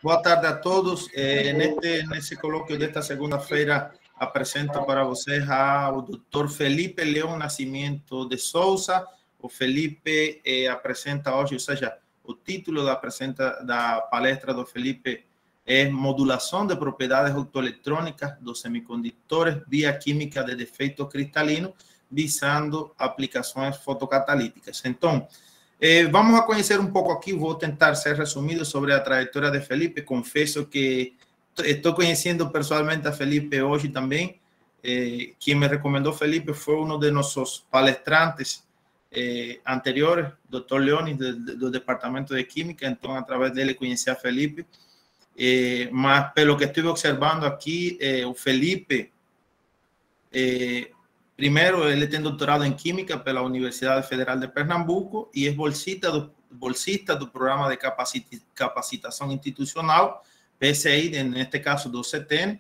Boa tarde a todos. Nesse colóquio desta segunda-feira, apresento para vocês o Dr. Felipe Leão Nascimento de Souza. O Felipe apresenta hoje, ou seja, o título da palestra do Felipe é Modulação de propriedades optoeletrônicas dos semicondutores via química de defeito cristalino, visando aplicações fotocatalíticas. Então, vamos a conhecer um pouco aqui, vou tentar ser resumido sobre a trajetória de Felipe. Confesso que estou conhecendo pessoalmente a Felipe hoje também. Quem me recomendou Felipe foi um de nossos palestrantes anteriores, Dr. Leones, do Departamento de Química. Então, através dele, conheci a Felipe. Mas, pelo que estive observando aqui, o Felipe, primeiro, ele tem doutorado em Química pela Universidade Federal de Pernambuco e é bolsista do Programa de Capacitação Institucional, PSI, neste caso do CETEN.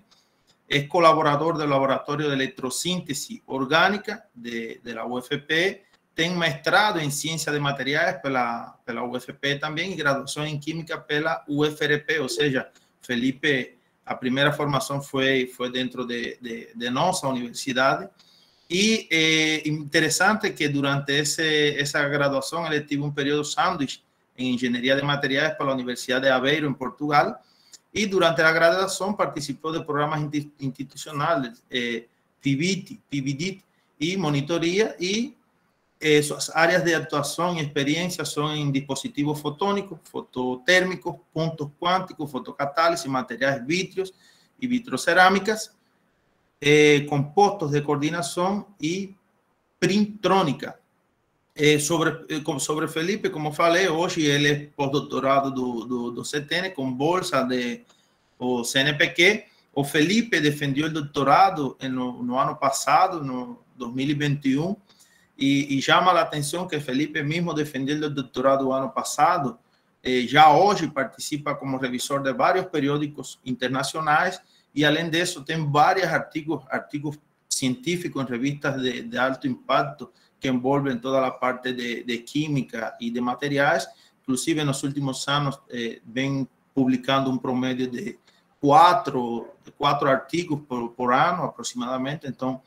É colaborador do Laboratório de Eletrossíntese Orgânica da UFP. Tem mestrado em Ciência de Materiais pela UFP também e graduação em Química pela UFRP, ou seja, Felipe, a primeira formação foi dentro de nossa universidade. E interessante que durante essa graduação ele teve um período sanduíche em Engenharia de Materiais pela Universidade de Aveiro, em Portugal, e durante a graduação participou de programas institucionais, PIBID e monitoria, e suas áreas de atuação e experiência são em dispositivos fotônicos, fototérmicos, pontos quânticos, fotocatálise, materiais vítreos e vitrocerâmicas, compostos de coordenação e printrônica. Sobre Felipe, como falei, hoje ele é pós-doutorado do CETEN, com bolsa do CNPq. O Felipe defendeu o doutorado no ano passado, no 2021, e chama a atenção que Felipe mesmo defendeu o doutorado ano passado, já hoje participa como revisor de vários periódicos internacionais e, além disso, tem vários artigos científicos em revistas de alto impacto que envolvem toda a parte de química e de materiais. Inclusive, nos últimos anos, vem publicando um promédio de quatro artigos por ano, aproximadamente. Então,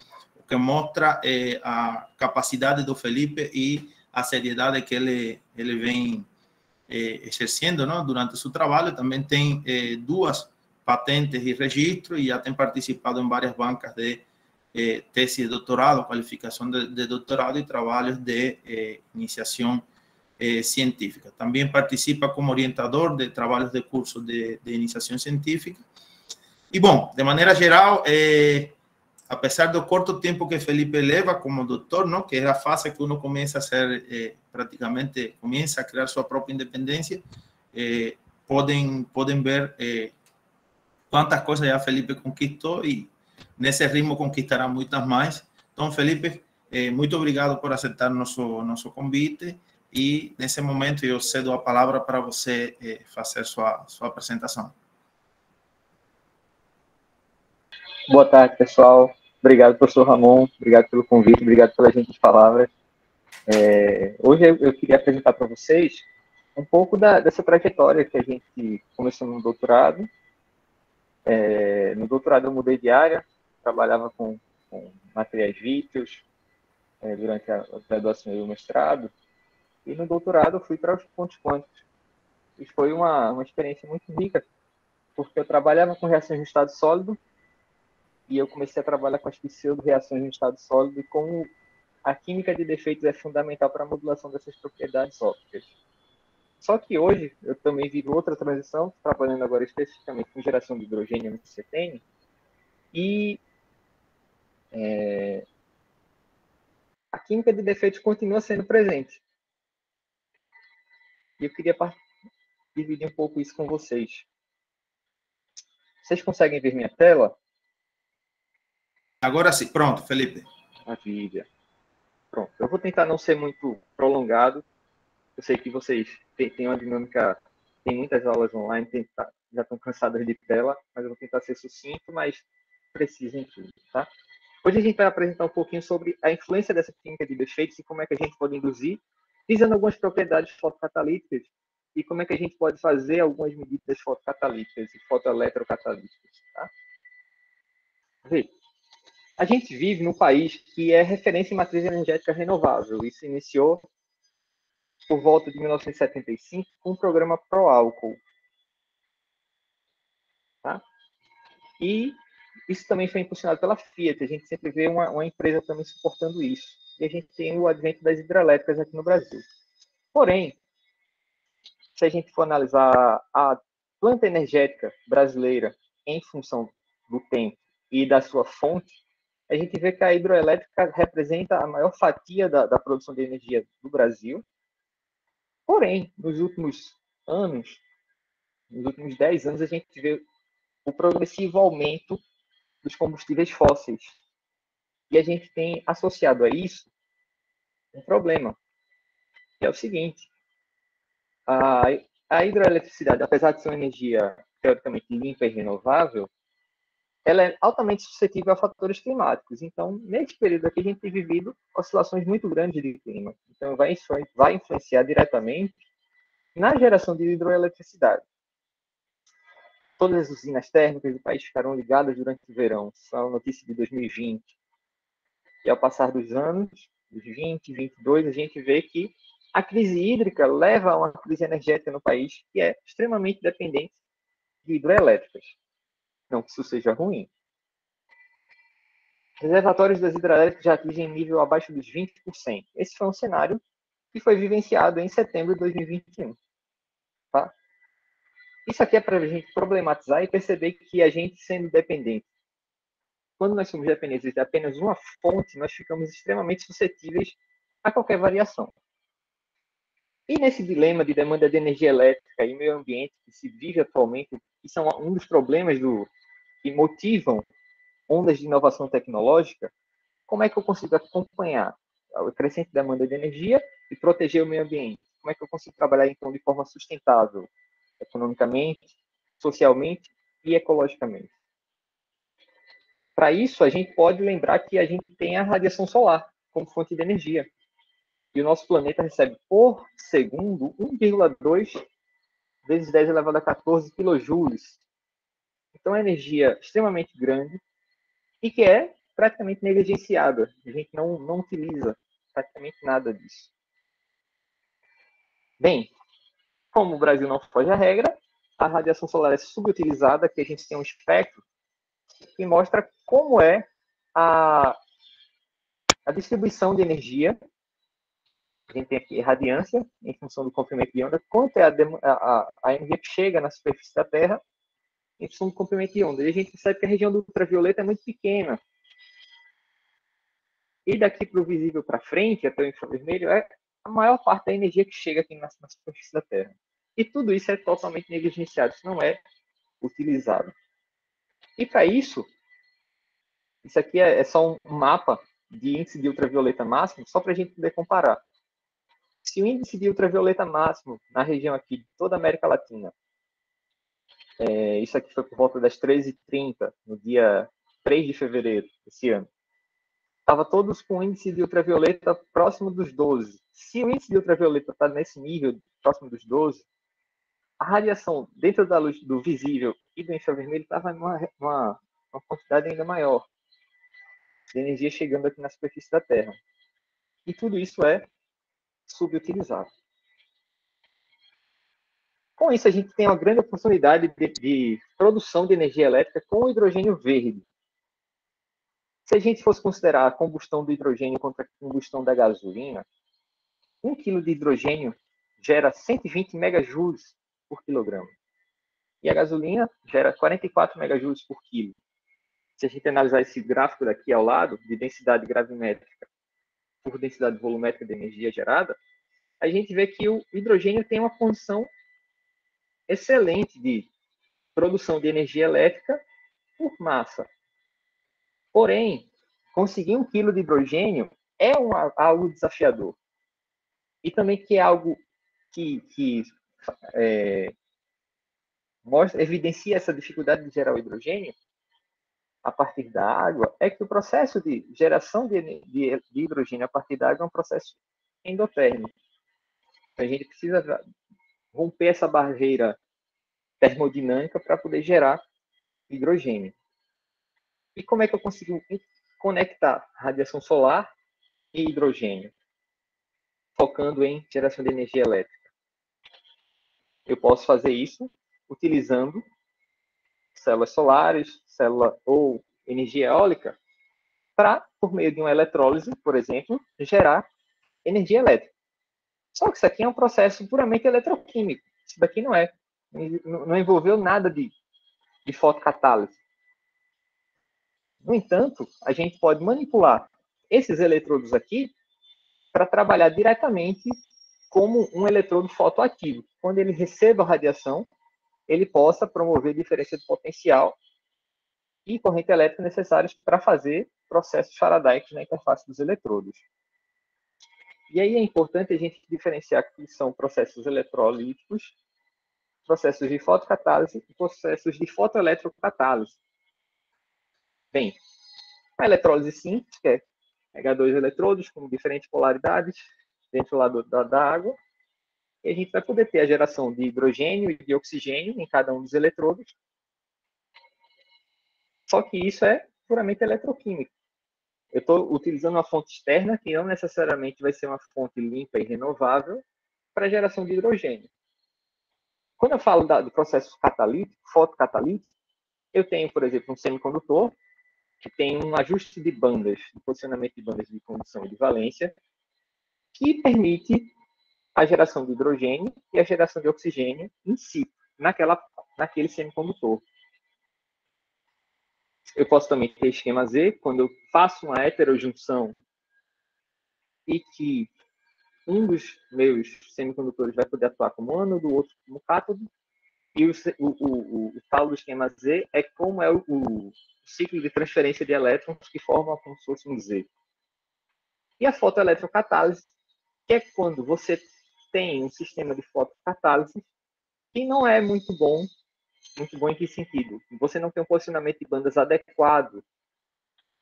que mostra a capacidade do Felipe e a seriedade que ele vem exercendo, não, durante seu trabalho. Também tem 2 patentes e registro e já tem participado em várias bancas de tese de doutorado, qualificação de doutorado e trabalhos de iniciação científica. Também participa como orientador de trabalhos de curso de iniciação científica. E, bom, de maneira geral, apesar do curto tempo que Felipe leva como doutor, não, que é a fase que uno começa a ser, praticamente, começa a criar sua própria independência, podem ver quantas coisas já Felipe conquistou e nesse ritmo conquistará muitas mais. Então, Felipe, muito obrigado por aceitar nosso convite e, nesse momento, eu cedo a palavra para você fazer sua apresentação. Boa tarde, pessoal. Obrigado, professor Ramon. Obrigado pelo convite, obrigado pelas gentis palavras. Hoje eu queria apresentar para vocês um pouco dessa trajetória que a gente começou no doutorado. No doutorado eu mudei de área, trabalhava com materiais vítreos durante a graduação e o mestrado, e no doutorado eu fui para os pontos quânticos. E foi uma experiência muito rica, porque eu trabalhava com reações em estado sólido, e eu comecei a trabalhar com as pseudo-reações em estado sólido e como a química de defeitos é fundamental para a modulação dessas propriedades ópticas. Só que hoje eu também vivo outra transição, trabalhando agora especificamente com geração de hidrogênio no CETEN, e a química de defeitos continua sendo presente. E eu queria dividir um pouco isso com vocês. Vocês conseguem ver minha tela? Agora sim, pronto, Felipe. Maravilha. Pronto, eu vou tentar não ser muito prolongado. Eu sei que vocês têm uma dinâmica, tem muitas aulas online, já estão cansadas de tela, mas eu vou tentar ser sucinto, mas preciso em tudo, tá? Hoje a gente vai apresentar um pouquinho sobre a influência dessa química de defeitos e como é que a gente pode induzir, visando algumas propriedades fotocatalíticas e como é que a gente pode fazer algumas medidas fotocatalíticas e fotoeletrocatalíticas. Tá? Vê, a gente vive num país que é referência em matriz energética renovável. Isso iniciou por volta de 1975 com o programa Proálcool. Tá? E isso também foi impulsionado pela Fiat. A gente sempre vê uma empresa também suportando isso. E a gente tem o advento das hidrelétricas aqui no Brasil. Porém, se a gente for analisar a planta energética brasileira em função do tempo e da sua fonte, a gente vê que a hidroelétrica representa a maior fatia da produção de energia do Brasil. Porém, nos últimos anos, nos últimos 10 anos, a gente vê o progressivo aumento dos combustíveis fósseis. E a gente tem associado a isso um problema, que é o seguinte: a, a hidroeletricidade, apesar de ser uma energia teoricamente limpa e renovável, ela é altamente suscetível a fatores climáticos. Então, nesse período aqui, a gente tem vivido oscilações muito grandes de clima. Então, vai influenciar diretamente na geração de hidroeletricidade. Todas as usinas térmicas do país ficarão ligadas durante o verão. São notícias de 2020. E ao passar dos anos, dos 20, 22, a gente vê que a crise hídrica leva a uma crise energética no país que é extremamente dependente de hidroelétricas. Não que isso seja ruim. Reservatórios das hidrelétricas já atingem nível abaixo dos 20%. Esse foi um cenário que foi vivenciado em setembro de 2021. Tá? Isso aqui é para a gente problematizar e perceber que a gente, sendo dependente, quando nós somos dependentes de apenas uma fonte, nós ficamos extremamente suscetíveis a qualquer variação. E nesse dilema de demanda de energia elétrica e meio ambiente que se vive atualmente, que são um dos problemas que motivam ondas de inovação tecnológica, como é que eu consigo acompanhar a crescente demanda de energia e proteger o meio ambiente? Como é que eu consigo trabalhar, então, de forma sustentável, economicamente, socialmente e ecologicamente? Para isso, a gente pode lembrar que a gente tem a radiação solar como fonte de energia. E o nosso planeta recebe, por segundo, 1,2 vezes 10 elevado a 14 quilojoules. Então, é energia extremamente grande e que é praticamente negligenciada. A gente não utiliza praticamente nada disso. Bem, como o Brasil não foge à regra, a radiação solar é subutilizada, que a gente tem um espectro que mostra como é a distribuição de energia. A gente tem aqui radiância em função do comprimento de onda, quanto é a energia que chega na superfície da Terra em função do comprimento de onda. E a gente percebe que a região do ultravioleta é muito pequena. E daqui para o visível para frente, até o infravermelho, é a maior parte da energia que chega aqui na superfície da Terra. E tudo isso é totalmente negligenciado, isso não é utilizado. E para isso aqui é só um mapa de índice de ultravioleta máximo, só para a gente poder comparar. Se o índice de ultravioleta máximo na região aqui de toda a América Latina, isso aqui foi por volta das 13h30, no dia 3 de fevereiro desse ano, estava todos com índice de ultravioleta próximo dos 12. Se o índice de ultravioleta está nesse nível, próximo dos 12, a radiação dentro da luz do visível e do infravermelho estava numa quantidade ainda maior de energia chegando aqui na superfície da Terra. E tudo isso é subutilizado. Com isso, a gente tem uma grande oportunidade de produção de energia elétrica com hidrogênio verde. Se a gente fosse considerar a combustão do hidrogênio contra a combustão da gasolina, 1 kg de hidrogênio gera 120 megajoules por quilograma. E a gasolina gera 44 megajoules por quilo. Se a gente analisar esse gráfico daqui ao lado, de densidade gravimétrica por densidade volumétrica de energia gerada, a gente vê que o hidrogênio tem uma condição excelente de produção de energia elétrica por massa. Porém, conseguir 1 kg de hidrogênio é algo desafiador. E também que é algo que evidencia essa dificuldade de gerar o hidrogênio a partir da água, é que o processo de geração de hidrogênio a partir da água é um processo endotérmico. A gente precisa romper essa barreira termodinâmica para poder gerar hidrogênio. E como é que eu consigo conectar radiação solar e hidrogênio, focando em geração de energia elétrica? Eu posso fazer isso utilizando células solares, célula ou energia eólica, para, por meio de uma eletrólise, por exemplo, gerar energia elétrica. Só que isso aqui é um processo puramente eletroquímico. Isso daqui não envolveu nada de fotocatálise. No entanto, a gente pode manipular esses eletrodos aqui para trabalhar diretamente como um eletrodo fotoativo. Quando ele receba a radiação, ele possa promover diferença de potencial e corrente elétrica necessários para fazer processos faradáicos na interface dos eletrodos. E aí é importante a gente diferenciar que são processos eletrolíticos, processos de fotocatálise e processos de fotoeletrocatálise. Bem, a eletrólise simples, que é pegar dois eletrodos com diferentes polaridades dentro lá da água, e a gente vai poder ter a geração de hidrogênio e de oxigênio em cada um dos eletrodos. Só que isso é puramente eletroquímico. Eu estou utilizando uma fonte externa que não necessariamente vai ser uma fonte limpa e renovável para a geração de hidrogênio. Quando eu falo do processo catalítico, fotocatalítico, eu tenho, por exemplo, um semicondutor que tem um ajuste de bandas, de posicionamento de bandas de condução e de valência, que permite a geração de hidrogênio e a geração de oxigênio em si, naquele semicondutor. Eu posso também ter esquema Z, quando eu faço uma heterojunção e que um dos meus semicondutores vai poder atuar como ânodo, o outro como cátodo, e o tal do esquema Z é como é o ciclo de transferência de elétrons que forma como se fosse um Z. E a fotoeletrocatálise, que é quando você tem um sistema de fotocatálise que não é muito bom em que sentido? Você não tem um posicionamento de bandas adequado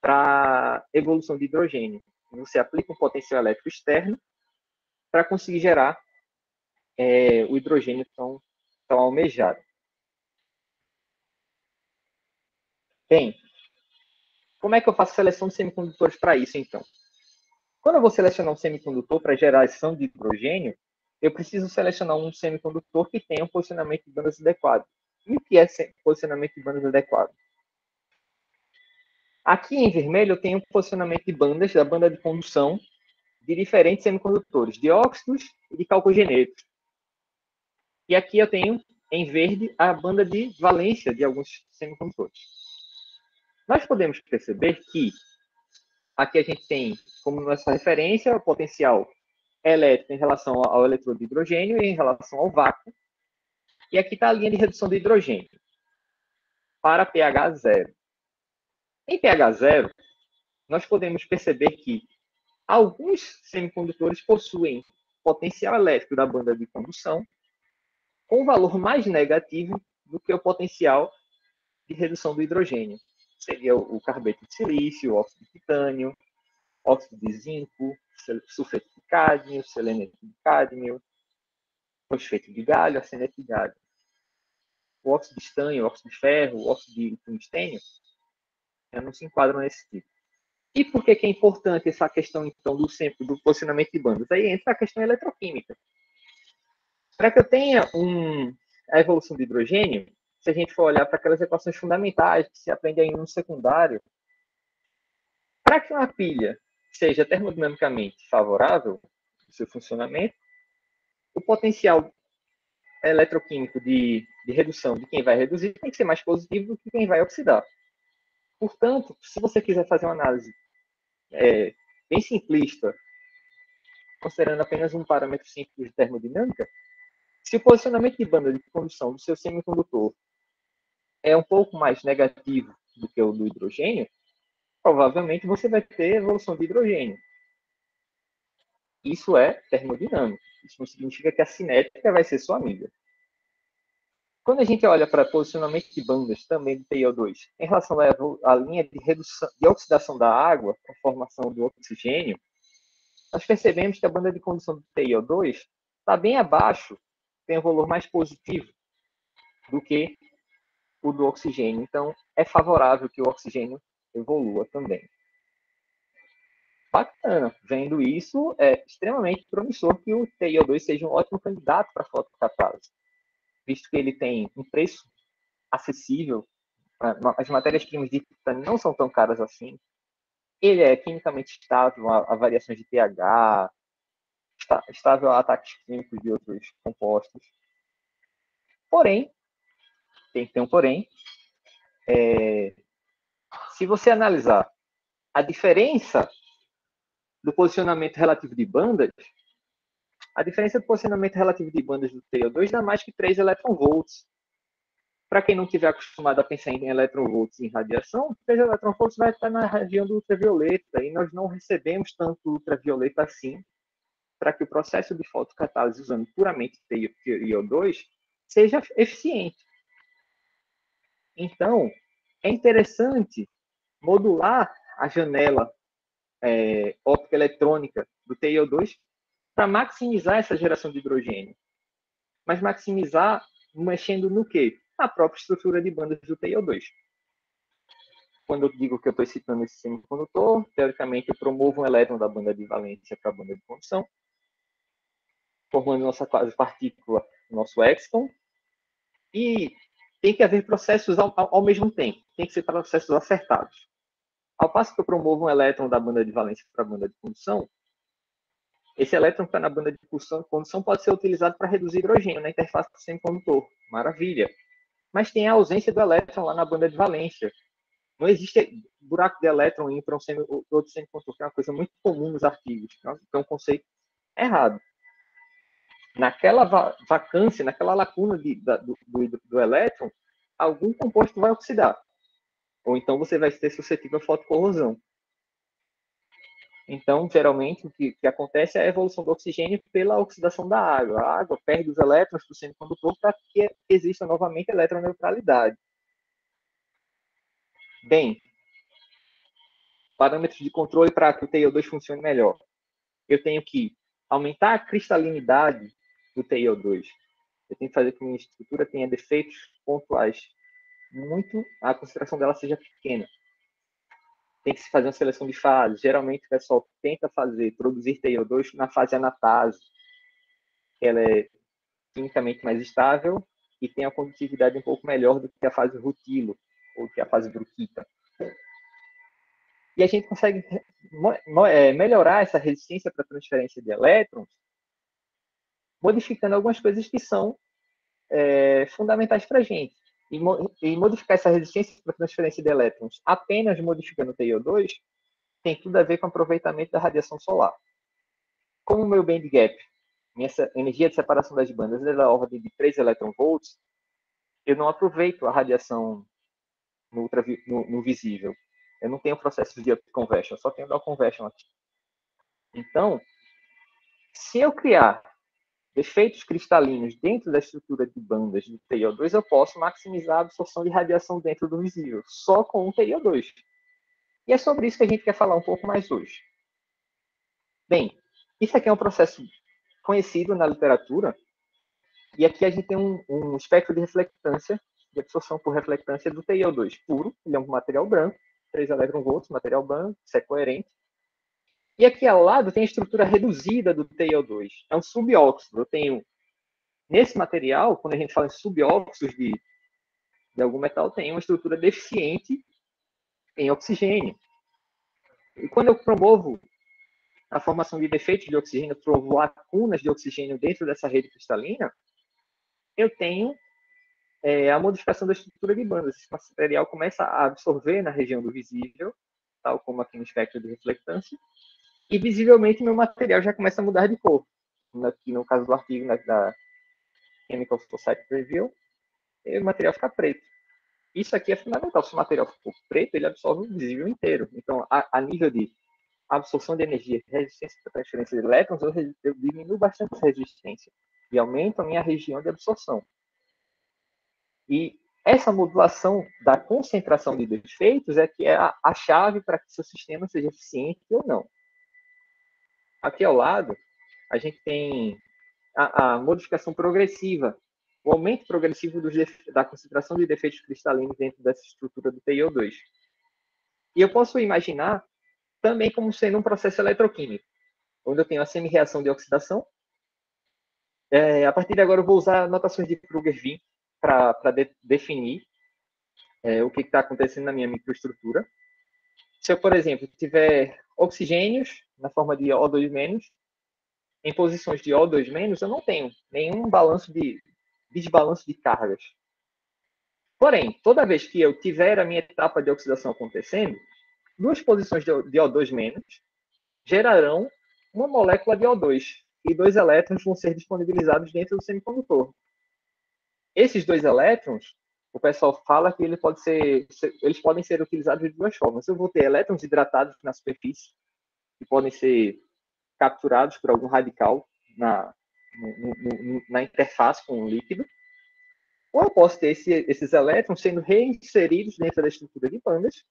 para evolução de hidrogênio. Você aplica um potencial elétrico externo para conseguir gerar o hidrogênio tão almejado. Bem, como é que eu faço seleção de semicondutores para isso, então? Quando eu vou selecionar um semicondutor para geração de hidrogênio, eu preciso selecionar um semicondutor que tenha um posicionamento de bandas adequado. E o que é posicionamento de bandas adequado? Aqui em vermelho eu tenho um posicionamento de bandas da banda de condução de diferentes semicondutores, de óxidos e de calcogenetos. E aqui eu tenho em verde a banda de valência de alguns semicondutores. Nós podemos perceber que aqui a gente tem como nossa referência o potencial elétrico em relação ao eletrodo de hidrogênio e em relação ao vácuo. E aqui está a linha de redução de hidrogênio para pH zero. Em pH zero, nós podemos perceber que alguns semicondutores possuem potencial elétrico da banda de condução com um valor mais negativo do que o potencial de redução do hidrogênio. Seria o carbeto de silício, o óxido de titânio, óxido de zinco, sulfeto de cádmio, seleneto de cádmio, fosfeto de galho, arseneto de galho. O óxido de estanho, o óxido de ferro, o óxido de tungstênio não se enquadram nesse tipo. E por que é importante essa questão, então, do posicionamento de bandas? Aí entra a questão eletroquímica. Para que eu tenha a evolução de hidrogênio, se a gente for olhar para aquelas equações fundamentais que se aprende aí no secundário, para que uma pilha seja termodinamicamente favorável no seu funcionamento, o potencial eletroquímico de redução de quem vai reduzir tem que ser mais positivo do que quem vai oxidar. Portanto, se você quiser fazer uma análise bem simplista, considerando apenas um parâmetro simples de termodinâmica, se o posicionamento de banda de condução do seu semicondutor é um pouco mais negativo do que o do hidrogênio, provavelmente você vai ter evolução de hidrogênio. Isso é termodinâmico. Isso não significa que a cinética vai ser sua amiga. Quando a gente olha para posicionamento de bandas também do TiO2, em relação à linha de redução, de oxidação da água, com formação do oxigênio, nós percebemos que a banda de condução do TiO2 está bem abaixo tem um valor mais positivo do que o do oxigênio. Então, é favorável que o oxigênio evolua também. Bacana. Vendo isso, é extremamente promissor que o TiO2 seja um ótimo candidato para a fotocatálise, visto que ele tem um preço acessível, as matérias-primas de titânio não são tão caras assim, ele é quimicamente estável a variações de pH, estável a ataques químicos de outros compostos. Porém, tem que ter um porém, se você analisar a diferença do posicionamento relativo de bandas, a diferença do posicionamento relativo de bandas do TiO2 dá mais que 3 eletronvolts. Para quem não estiver acostumado a pensar em eletronvolts em radiação, 3 eletronvolts vai estar na região do ultravioleta, e nós não recebemos tanto ultravioleta assim, para que o processo de fotocatálise usando puramente TiO2 seja eficiente. Então, é interessante modular a janela óptica eletrônica do TiO2 para maximizar essa geração de hidrogênio. Mas maximizar mexendo no quê? Na própria estrutura de bandas do TiO2. Quando eu digo que eu estou citando esse semicondutor, teoricamente eu promovo um elétron da banda de valência para a banda de condução, formando nossa quase partícula, nosso exton, e tem que haver processos ao mesmo tempo, tem que ser processos acertados. Ao passo que eu promovo um elétron da banda de valência para a banda de condução, esse elétron que está na banda de condução pode ser utilizado para reduzir hidrogênio na interface do semicondutor. Maravilha. Mas tem a ausência do elétron lá na banda de valência. Não existe buraco de elétron em para outro semicondutor, que é uma coisa muito comum nos artigos. Então, é um conceito errado. Naquela vacância, naquela lacuna do elétron, algum composto vai oxidar. Ou então você vai ser suscetível à fotocorrosão. Então, geralmente, o que acontece é a evolução do oxigênio pela oxidação da água. A água perde os elétrons do semicondutor para que exista novamente eletroneutralidade. Bem, parâmetros de controle para que o TiO2 funcione melhor. Eu tenho que aumentar a cristalinidade do TiO2. Eu tenho que fazer com que a minha estrutura tenha defeitos pontuais. A concentração dela seja pequena. Tem que se fazer uma seleção de fases. Geralmente o pessoal tenta produzir TiO2 na fase anatase. Ela é quimicamente mais estável e tem a condutividade um pouco melhor do que a fase rutilo, ou que a fase bruquita. E a gente consegue melhorar essa resistência para transferência de elétrons modificando algumas coisas que são fundamentais para a gente. E modificar essa resistência para transferência de elétrons apenas modificando o TiO2 tem tudo a ver com o aproveitamento da radiação solar. Como o meu band gap, minha energia de separação das bandas é da ordem de 3 eletronvolts, eu não aproveito a radiação no visível. Eu não tenho processo de up conversion, só tenho down conversion aqui. Então, se eu criar defeitos cristalinos dentro da estrutura de bandas do TiO2, eu posso maximizar a absorção de radiação dentro do visível, só com o TiO2. E é sobre isso que a gente quer falar um pouco mais hoje. Bem, isso aqui é um processo conhecido na literatura, e aqui a gente tem um espectro de reflectância, de absorção por reflectância do TiO2 puro, ele é um material branco, 3 eletronvolts, material branco, isso é coerente. E aqui ao lado tem a estrutura reduzida do TiO2, é um subóxido. Eu tenho, nesse material, quando a gente fala em subóxidos de algum metal, tem uma estrutura deficiente em oxigênio. E quando eu promovo a formação de defeitos de oxigênio, promovo lacunas de oxigênio dentro dessa rede cristalina, eu tenho a modificação da estrutura de bandas. Esse material começa a absorver na região do visível, tal como aqui no espectro de reflectância, e visivelmente meu material já começa a mudar de cor. Aqui no caso do artigo da Chemical Society Review, o material fica preto. Isso aqui é fundamental. Se o material for preto, ele absorve o visível inteiro. Então, a nível de absorção de energia, resistência para transferência de elétrons, eu diminuo bastante essa resistência e aumento a minha região de absorção. E essa modulação da concentração de defeitos é que é a chave para que seu sistema seja eficiente ou não. Aqui ao lado, a gente tem a modificação progressiva, o aumento progressivo da concentração de defeitos cristalinos dentro dessa estrutura do TiO2. E eu posso imaginar também como sendo um processo eletroquímico, onde eu tenho a semi-reação de oxidação. A partir de agora, eu vou usar notações de Kruger-Wien para definir o que está acontecendo na minha microestrutura. Se eu, por exemplo, tiver oxigênios na forma de O2-, em posições de O2-, eu não tenho nenhum desbalanço de cargas. Porém, toda vez que eu tiver a minha etapa de oxidação acontecendo, duas posições de O2- gerarão uma molécula de O2 e 2 elétrons vão ser disponibilizados dentro do semicondutor. Esses 2 elétrons, o pessoal fala que eles podem ser utilizados de duas formas. Eu vou ter elétrons hidratados na superfície, que podem ser capturados por algum radical na interface com o líquido, ou eu posso ter esses elétrons sendo reinseridos dentro da estrutura de bandas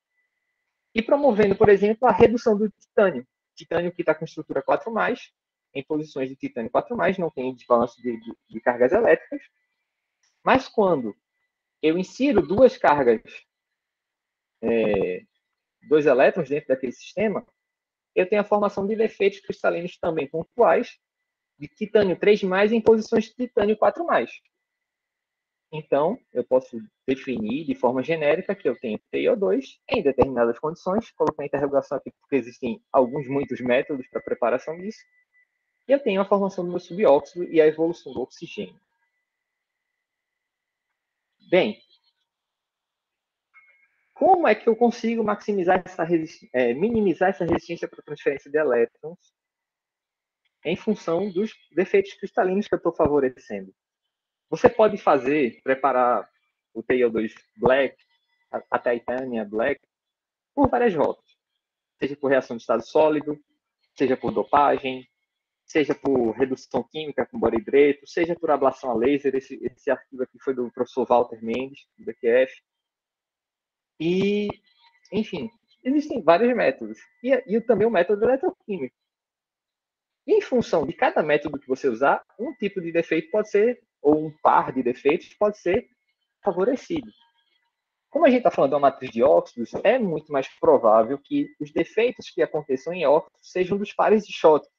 e promovendo, por exemplo, a redução do titânio. Titânio que está com estrutura 4+, em posições de titânio 4+, não tem desbalanço de cargas elétricas, mas quando eu insiro duas cargas, 2 elétrons dentro daquele sistema, eu tenho a formação de defeitos cristalinos também pontuais, de titânio 3+, em posições de titânio 4+. Então, eu posso definir de forma genérica que eu tenho TiO2 em determinadas condições, coloquei a interrogação aqui porque existem muitos métodos para a preparação disso, e eu tenho a formação do meu subóxido e a evolução do oxigênio. Bem, como é que eu consigo minimizar essa resistência para transferência de elétrons em função dos defeitos cristalinos que eu estou favorecendo? Você pode preparar o TiO2 Black, a Titânia Black, por várias rotas. Seja por reação de estado sólido, seja por dopagem, seja por redução química com borohidreto, seja por ablação a laser. Esse artigo aqui foi do professor Walter Mendes, do BQF. E, enfim, existem vários métodos. E também o método eletroquímico. E em função de cada método que você usar, um tipo de defeito pode ser, ou um par de defeitos pode ser favorecido. Como a gente está falando de uma matriz de óxidos, é muito mais provável que os defeitos que aconteçam em óxidos sejam dos pares de Schottky,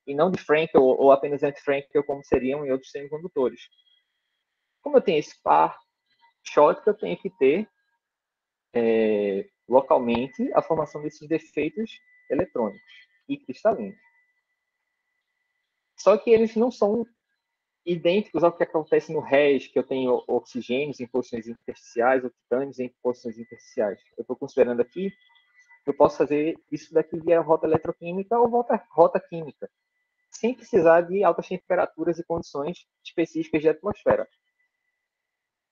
e não de Frankel ou apenas anti-Frankel, como seriam em outros semicondutores. Como eu tenho esse par Schottky, eu tenho que ter localmente a formação desses defeitos eletrônicos e cristalinos. Só que eles não são idênticos ao que acontece no RES, que eu tenho oxigênios em posições intersticiais ou titânios em posições intersticiais. Eu estou considerando aqui, eu posso fazer isso daqui via rota eletroquímica ou rota química, sem precisar de altas temperaturas e condições específicas de atmosfera.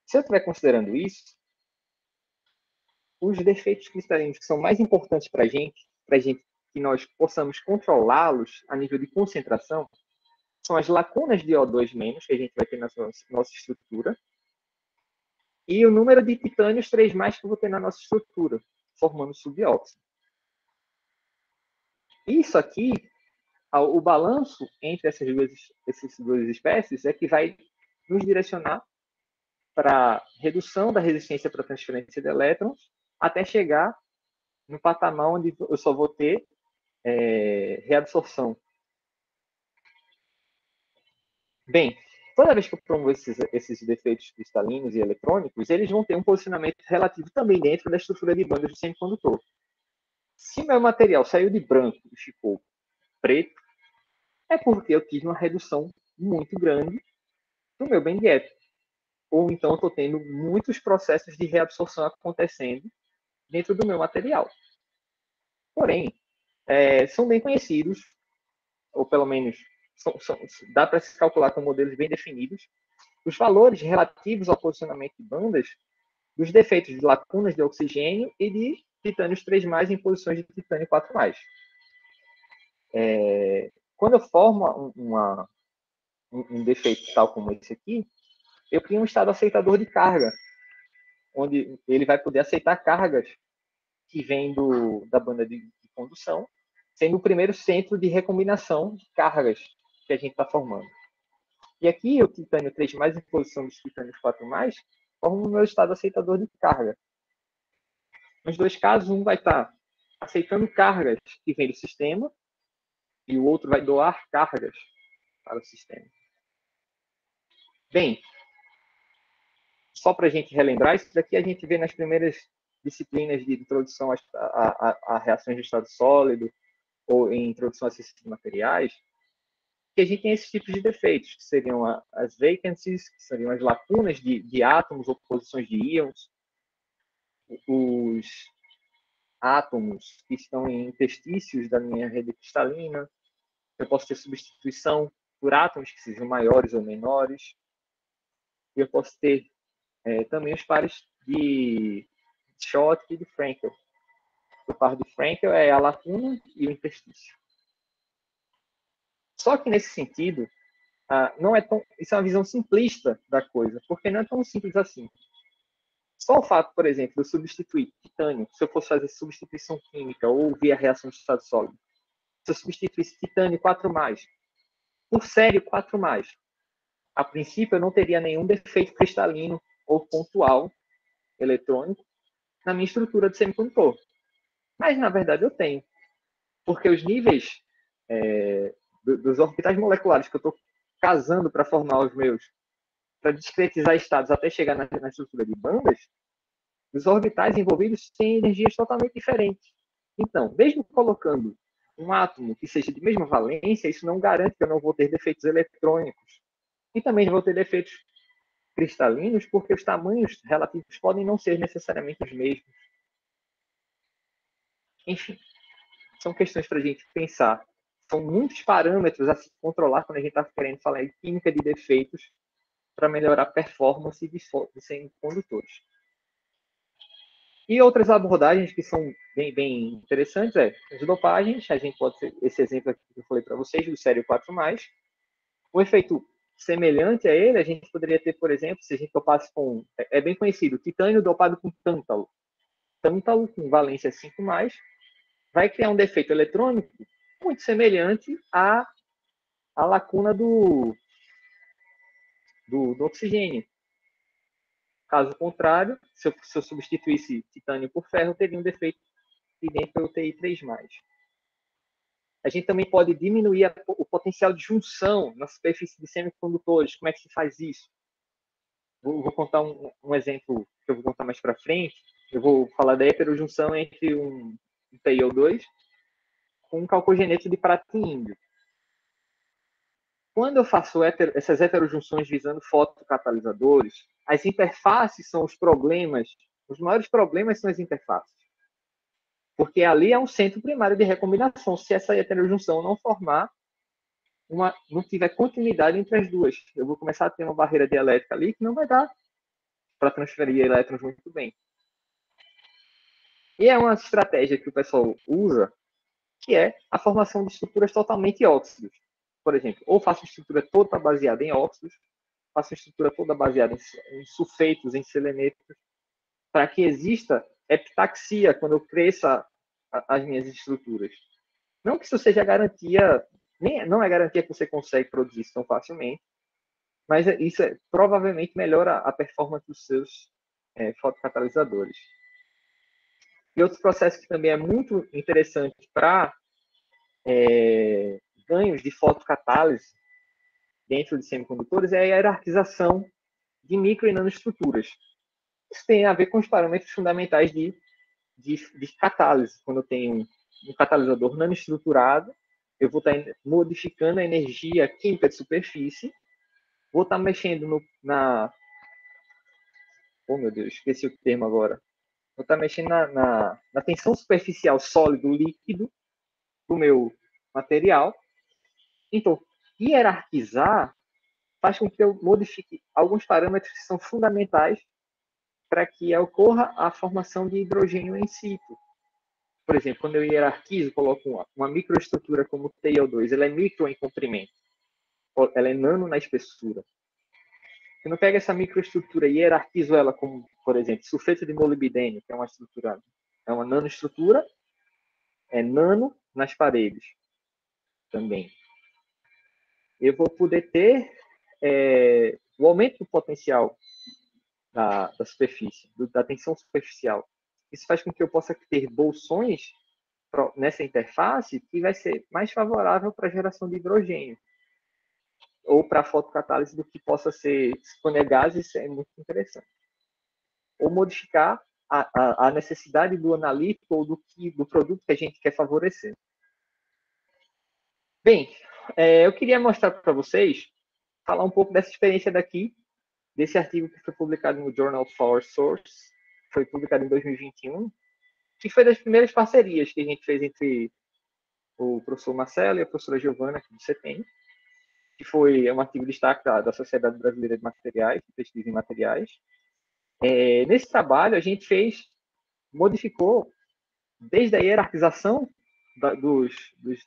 Se eu estiver considerando isso, os defeitos cristalinos que são mais importantes para a gente que nós possamos controlá-los a nível de concentração, são as lacunas de O2- que a gente vai ter na nossa estrutura, e o número de titânios 3+, que eu vou ter na nossa estrutura, formando subóxido. Isso aqui, o balanço entre essas duas espécies é que vai nos direcionar para a redução da resistência para transferência de elétrons, até chegar no patamar onde eu só vou ter reabsorção. Bem, toda vez que eu promovo esses defeitos cristalinos e eletrônicos, eles vão ter um posicionamento relativo também dentro da estrutura de bandas do semicondutor. Se meu material saiu de branco e ficou preto, é porque eu tive uma redução muito grande do meu band gap. Ou então eu estou tendo muitos processos de reabsorção acontecendo dentro do meu material. Porém, são bem conhecidos, ou pelo menos dá para se calcular com modelos bem definidos, os valores relativos ao posicionamento de bandas dos defeitos de lacunas de oxigênio e de titânios 3+, em posições de titânio 4+. Quando eu formo um defeito tal como esse aqui, eu crio um estado aceitador de carga, onde ele vai poder aceitar cargas que vêm da banda de condução, sendo o primeiro centro de recombinação de cargas que a gente está formando. E aqui o titânio 3 em posição dos titânios 4 forma o meu estado aceitador de carga. Nos dois casos, um vai estar aceitando cargas que vêm do sistema e o outro vai doar cargas para o sistema. Bem, só para a gente relembrar, isso daqui a gente vê nas primeiras disciplinas de introdução a reações de estado sólido ou em introdução a ciências de materiais, que a gente tem esses tipos de defeitos, que seriam as vacancies, que seriam as lacunas de átomos ou posições de íons, os átomos que estão em interstícios da minha rede cristalina, eu posso ter substituição por átomos que sejam maiores ou menores, e eu posso ter também os pares de Schott e de Frankel. O par de Frankel é a lacuna e o interstício. Só que nesse sentido, não é tão, isso é uma visão simplista da coisa, porque não é tão simples assim. Só o fato, por exemplo, de eu substituir titânio, se eu fosse fazer substituição química ou via reação de estado sólido, se eu substituísse titânio 4+, por sério 4+, a princípio eu não teria nenhum defeito cristalino ou pontual eletrônico na minha estrutura de semicondutor. Mas, na verdade, eu tenho. Porque os níveis dos orbitais moleculares que eu estou casando para formar os meus, para discretizar estados até chegar na estrutura de bandas, os orbitais envolvidos têm energias totalmente diferentes. Então, mesmo colocando um átomo que seja de mesma valência, isso não garante que eu não vou ter defeitos eletrônicos. E também vou ter defeitos cristalinos, porque os tamanhos relativos podem não ser necessariamente os mesmos. Enfim, são questões para a gente pensar. São muitos parâmetros a se controlar quando a gente está querendo falar em química de defeitos para melhorar a performance de semicondutores. E outras abordagens que são bem interessantes as dopagens, a gente pode ter esse exemplo aqui que eu falei para vocês, do sério 4+. Um efeito semelhante a ele, a gente poderia ter, por exemplo, se a gente dopasse com, é bem conhecido, titânio dopado com tântalo. Tântalo com valência 5+, vai criar um defeito eletrônico muito semelhante à lacuna do oxigênio. Caso contrário, se eu substituísse titânio por ferro, eu teria um defeito idêntico ao TI3+. A gente também pode diminuir o potencial de junção na superfície de semicondutores. Como é que se faz isso? Vou contar um exemplo que eu vou contar mais para frente. Eu vou falar da heterojunção entre um TiO2 com um calcogeneto de prata e índio. Quando eu faço essas heterojunções visando fotocatalisadores, as interfaces são os problemas. Os maiores problemas são as interfaces. Porque ali é um centro primário de recombinação. Se essa heterojunção não formar, não tiver continuidade entre as duas, eu vou começar a ter uma barreira dielétrica ali que não vai dar para transferir elétrons muito bem. E é uma estratégia que o pessoal usa, que é a formação de estruturas totalmente óxidos. Por exemplo, ou faço uma estrutura toda baseada em óxidos, faço uma estrutura toda baseada em sulfetos, em selenetos, para que exista epitaxia quando eu cresça as minhas estruturas. Não que isso seja garantia, não é garantia que você consegue produzir isso tão facilmente, mas isso provavelmente melhora a performance dos seus fotocatalisadores. E outro processo que também é muito interessante para ganhos de fotocatálise dentro de semicondutores é a hierarquização de micro e nanoestruturas. Isso tem a ver com os parâmetros fundamentais de catálise. Quando eu tenho um catalisador nanoestruturado, eu vou estar modificando a energia química de superfície, vou estar mexendo oh, meu Deus, esqueci o termo agora. Vou estar mexendo na tensão superficial sólido-líquido do meu material. Então, hierarquizar faz com que eu modifique alguns parâmetros que são fundamentais para que ocorra a formação de hidrogênio in situ. Por exemplo, quando eu hierarquizo, coloco uma microestrutura como o TiO2, ela é micro em comprimento, ela é nano na espessura. Quando eu pego essa microestrutura e hierarquizo ela como, por exemplo, sulfeto de molibdênio, que é uma estrutura, é uma nanoestrutura, é nano nas paredes também. Eu vou poder ter o aumento do potencial da superfície, da tensão superficial. Isso faz com que eu possa ter bolsões nessa interface que vai ser mais favorável para a geração de hidrogênio ou para a fotocatálise do que possa ser exponer gases, isso é muito interessante. Ou modificar a necessidade do analítico ou do produto que a gente quer favorecer. Bem, eu queria mostrar para vocês, falar um pouco dessa experiência daqui, desse artigo que foi publicado no Journal of Power Source, foi publicado em 2021, que foi das primeiras parcerias que a gente fez entre o professor Marcelo e a professora Giovana, aqui do CETEM, que foi um artigo de destaque da Sociedade Brasileira de Materiais, de Pesquisa em Materiais. Nesse trabalho, a gente modificou desde a hierarquização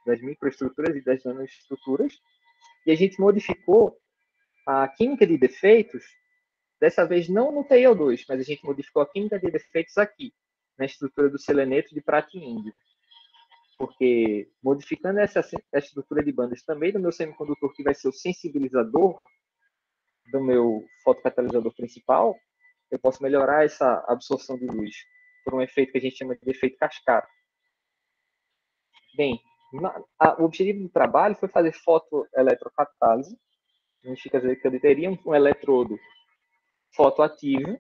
das microestruturas e das nanoestruturas, e a gente modificou a química de defeitos, dessa vez não no TiO2, mas a gente modificou a química de defeitos aqui, na estrutura do seleneto de prata e índio. Porque modificando essa estrutura de bandas também do meu semicondutor, que vai ser o sensibilizador do meu fotocatalisador principal, eu posso melhorar essa absorção de luz por um efeito que a gente chama de efeito cascata. Bem, o objetivo do trabalho foi fazer fotoeletrocatálise. Significa dizer que eu teria um eletrodo fotoativo,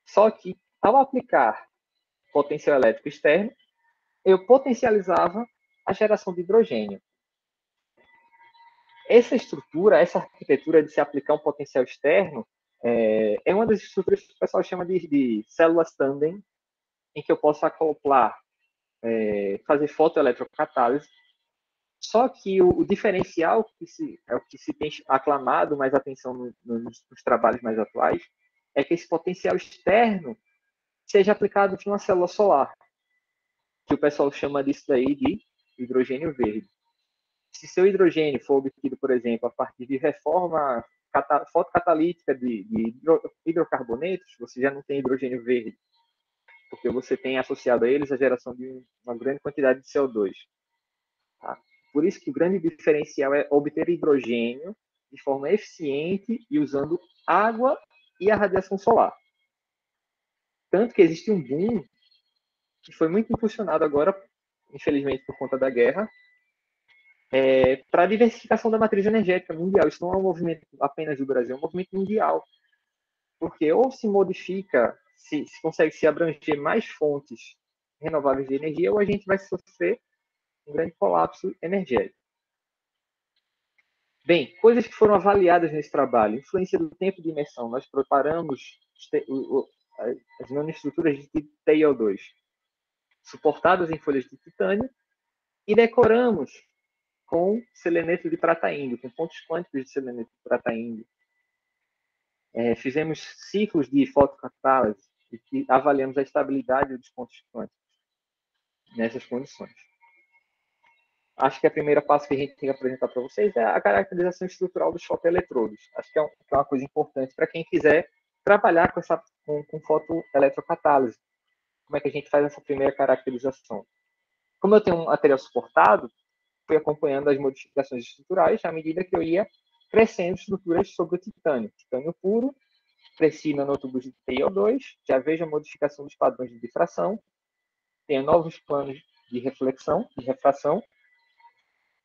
só que ao aplicar potencial elétrico externo, eu potencializava a geração de hidrogênio. Essa estrutura, essa arquitetura de se aplicar um potencial externo, é uma das estruturas que o pessoal chama de células tandem, em que eu posso acoplar, fazer fotoeletrocatálise. Só que o diferencial é o que se tem aclamado mais atenção nos trabalhos mais atuais, é que esse potencial externo seja aplicado em uma célula solar, que o pessoal chama disso daí de hidrogênio verde. Se seu hidrogênio for obtido, por exemplo, a partir de reforma fotocatalítica de hidrocarbonetos, você já não tem hidrogênio verde, porque você tem associado a eles a geração de uma grande quantidade de CO2. Tá? Por isso que o grande diferencial é obter hidrogênio de forma eficiente e usando água e a radiação solar. Tanto que existe um boom que foi muito impulsionado agora, infelizmente por conta da guerra, para a diversificação da matriz energética mundial. Isso não é um movimento apenas do Brasil, é um movimento mundial. Porque ou se modifica, se consegue se abranger mais fontes renováveis de energia, ou a gente vai sofrer um grande colapso energético. Bem, coisas que foram avaliadas nesse trabalho. Influência do tempo de imersão. Nós preparamos as nanoestruturas de TiO2 suportadas em folhas de titânio e decoramos com seleneto de prata índio, com pontos quânticos de seleneto de prata índio. Fizemos ciclos de fotocatálise e avaliamos a estabilidade dos pontos quânticos nessas condições. Acho que a primeira passo que a gente tem que apresentar para vocês é a caracterização estrutural dos fotoeletrodos. Acho que é uma coisa importante para quem quiser trabalhar com fotoeletrocatálise. Como é que a gente faz essa primeira caracterização? Como eu tenho um material suportado, fui acompanhando as modificações estruturais à medida que eu ia crescendo estruturas sobre o titânio. Titânio puro, cresci nanotubos de TiO2, já vejo a modificação dos padrões de difração, tenho novos planos de reflexão, de refração,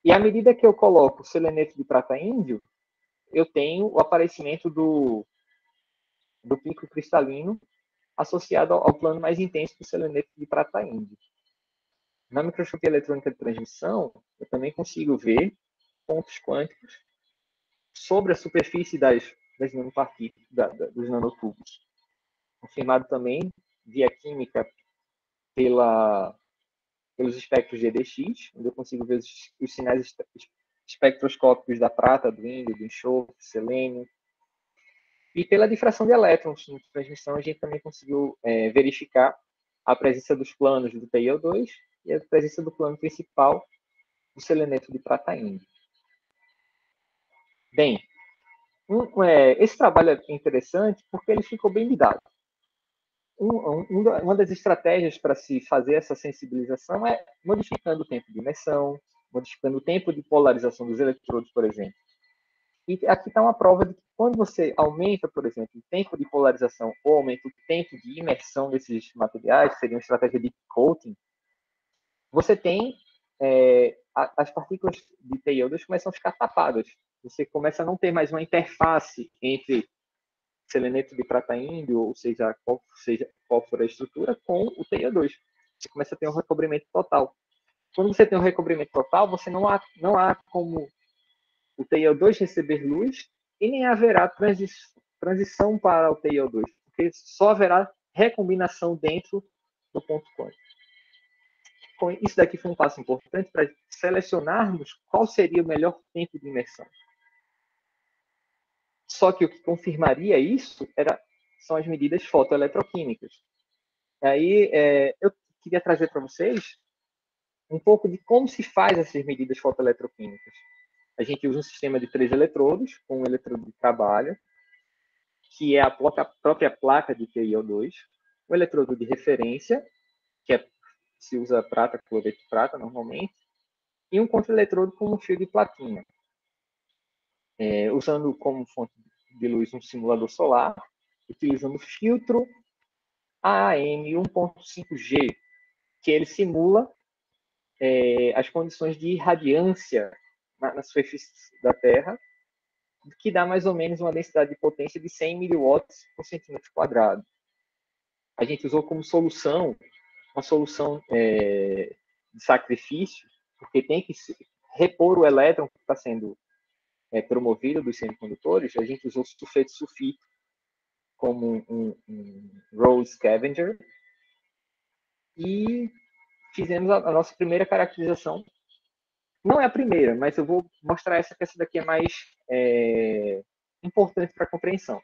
e à medida que eu coloco seleneto de prata índio, eu tenho o aparecimento do pico cristalino associado ao plano mais intenso do seleneto de prata índio. Na microscopia eletrônica de transmissão, eu também consigo ver pontos quânticos sobre a superfície das nanopartículas, dos nanotubos. Confirmado também via química pelos espectros de EDX, onde eu consigo ver os sinais espectroscópicos da prata, do índio, do enxofre, do selênio. E pela difração de elétrons na transmissão, a gente também conseguiu verificar a presença dos planos do TiO2 e a presença do plano principal do seleneto de prata índio. Bem, esse trabalho é interessante porque ele ficou bem didático. Uma das estratégias para se fazer essa sensibilização é modificando o tempo de imersão, modificando o tempo de polarização dos eletrodos, por exemplo. E aqui está uma prova de que quando você aumenta, por exemplo, o tempo de polarização ou aumenta o tempo de imersão desses materiais, que seria uma estratégia de coating, você tem as partículas de TiO2 começam a ficar tapadas. Você começa a não ter mais uma interface entre seleneto de prata índio, ou seja qual for a estrutura, com o TiO2. Você começa a ter um recobrimento total. Quando você tem um recobrimento total, você não há como o TiO2 receber luz e nem haverá transição para o TiO2, porque só haverá recombinação dentro do ponto quântico. Isso daqui foi um passo importante para selecionarmos qual seria o melhor tempo de imersão. Só que o que confirmaria isso são as medidas fotoeletroquímicas. Aí eu queria trazer para vocês um pouco de como se faz essas medidas fotoeletroquímicas. A gente usa um sistema de 3 eletrodos, com um eletrodo de trabalho, que é a própria placa de TiO2, um eletrodo de referência, que se usa prata, cloreto de prata normalmente, e um contra-eletrodo com um fio de platina. Usando como fonte de luz um simulador solar, utilizando o filtro AM 1.5G, que ele simula as condições de irradiância na superfície da Terra, que dá mais ou menos uma densidade de potência de 100 miliwatts por centímetro quadrado. A gente usou como solução uma solução de sacrifício, porque tem que repor o elétron que está sendo promovido dos semicondutores. A gente usou sulfeto sulfito como um Rose Scavenger e fizemos a nossa primeira caracterização. Não é a primeira, mas eu vou mostrar essa, que essa daqui é mais importante para a compreensão.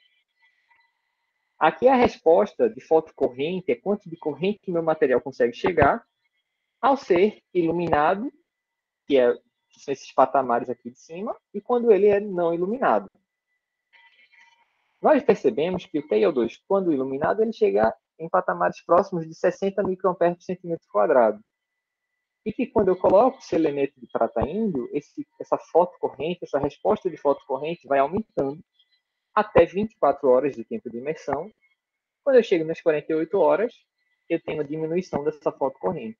Aqui a resposta de fotocorrente é quanto de corrente que meu material consegue chegar ao ser iluminado, que são esses patamares aqui de cima, e quando ele é não iluminado. Nós percebemos que o TiO2, quando iluminado, ele chega em patamares próximos de 60 microamperes por centímetro quadrado. E que quando eu coloco seleneto de prata índio, essa fotocorrente, essa resposta de fotocorrente vai aumentando até 24 horas de tempo de imersão. Quando eu chego nas 48 horas, eu tenho a diminuição dessa fotocorrente.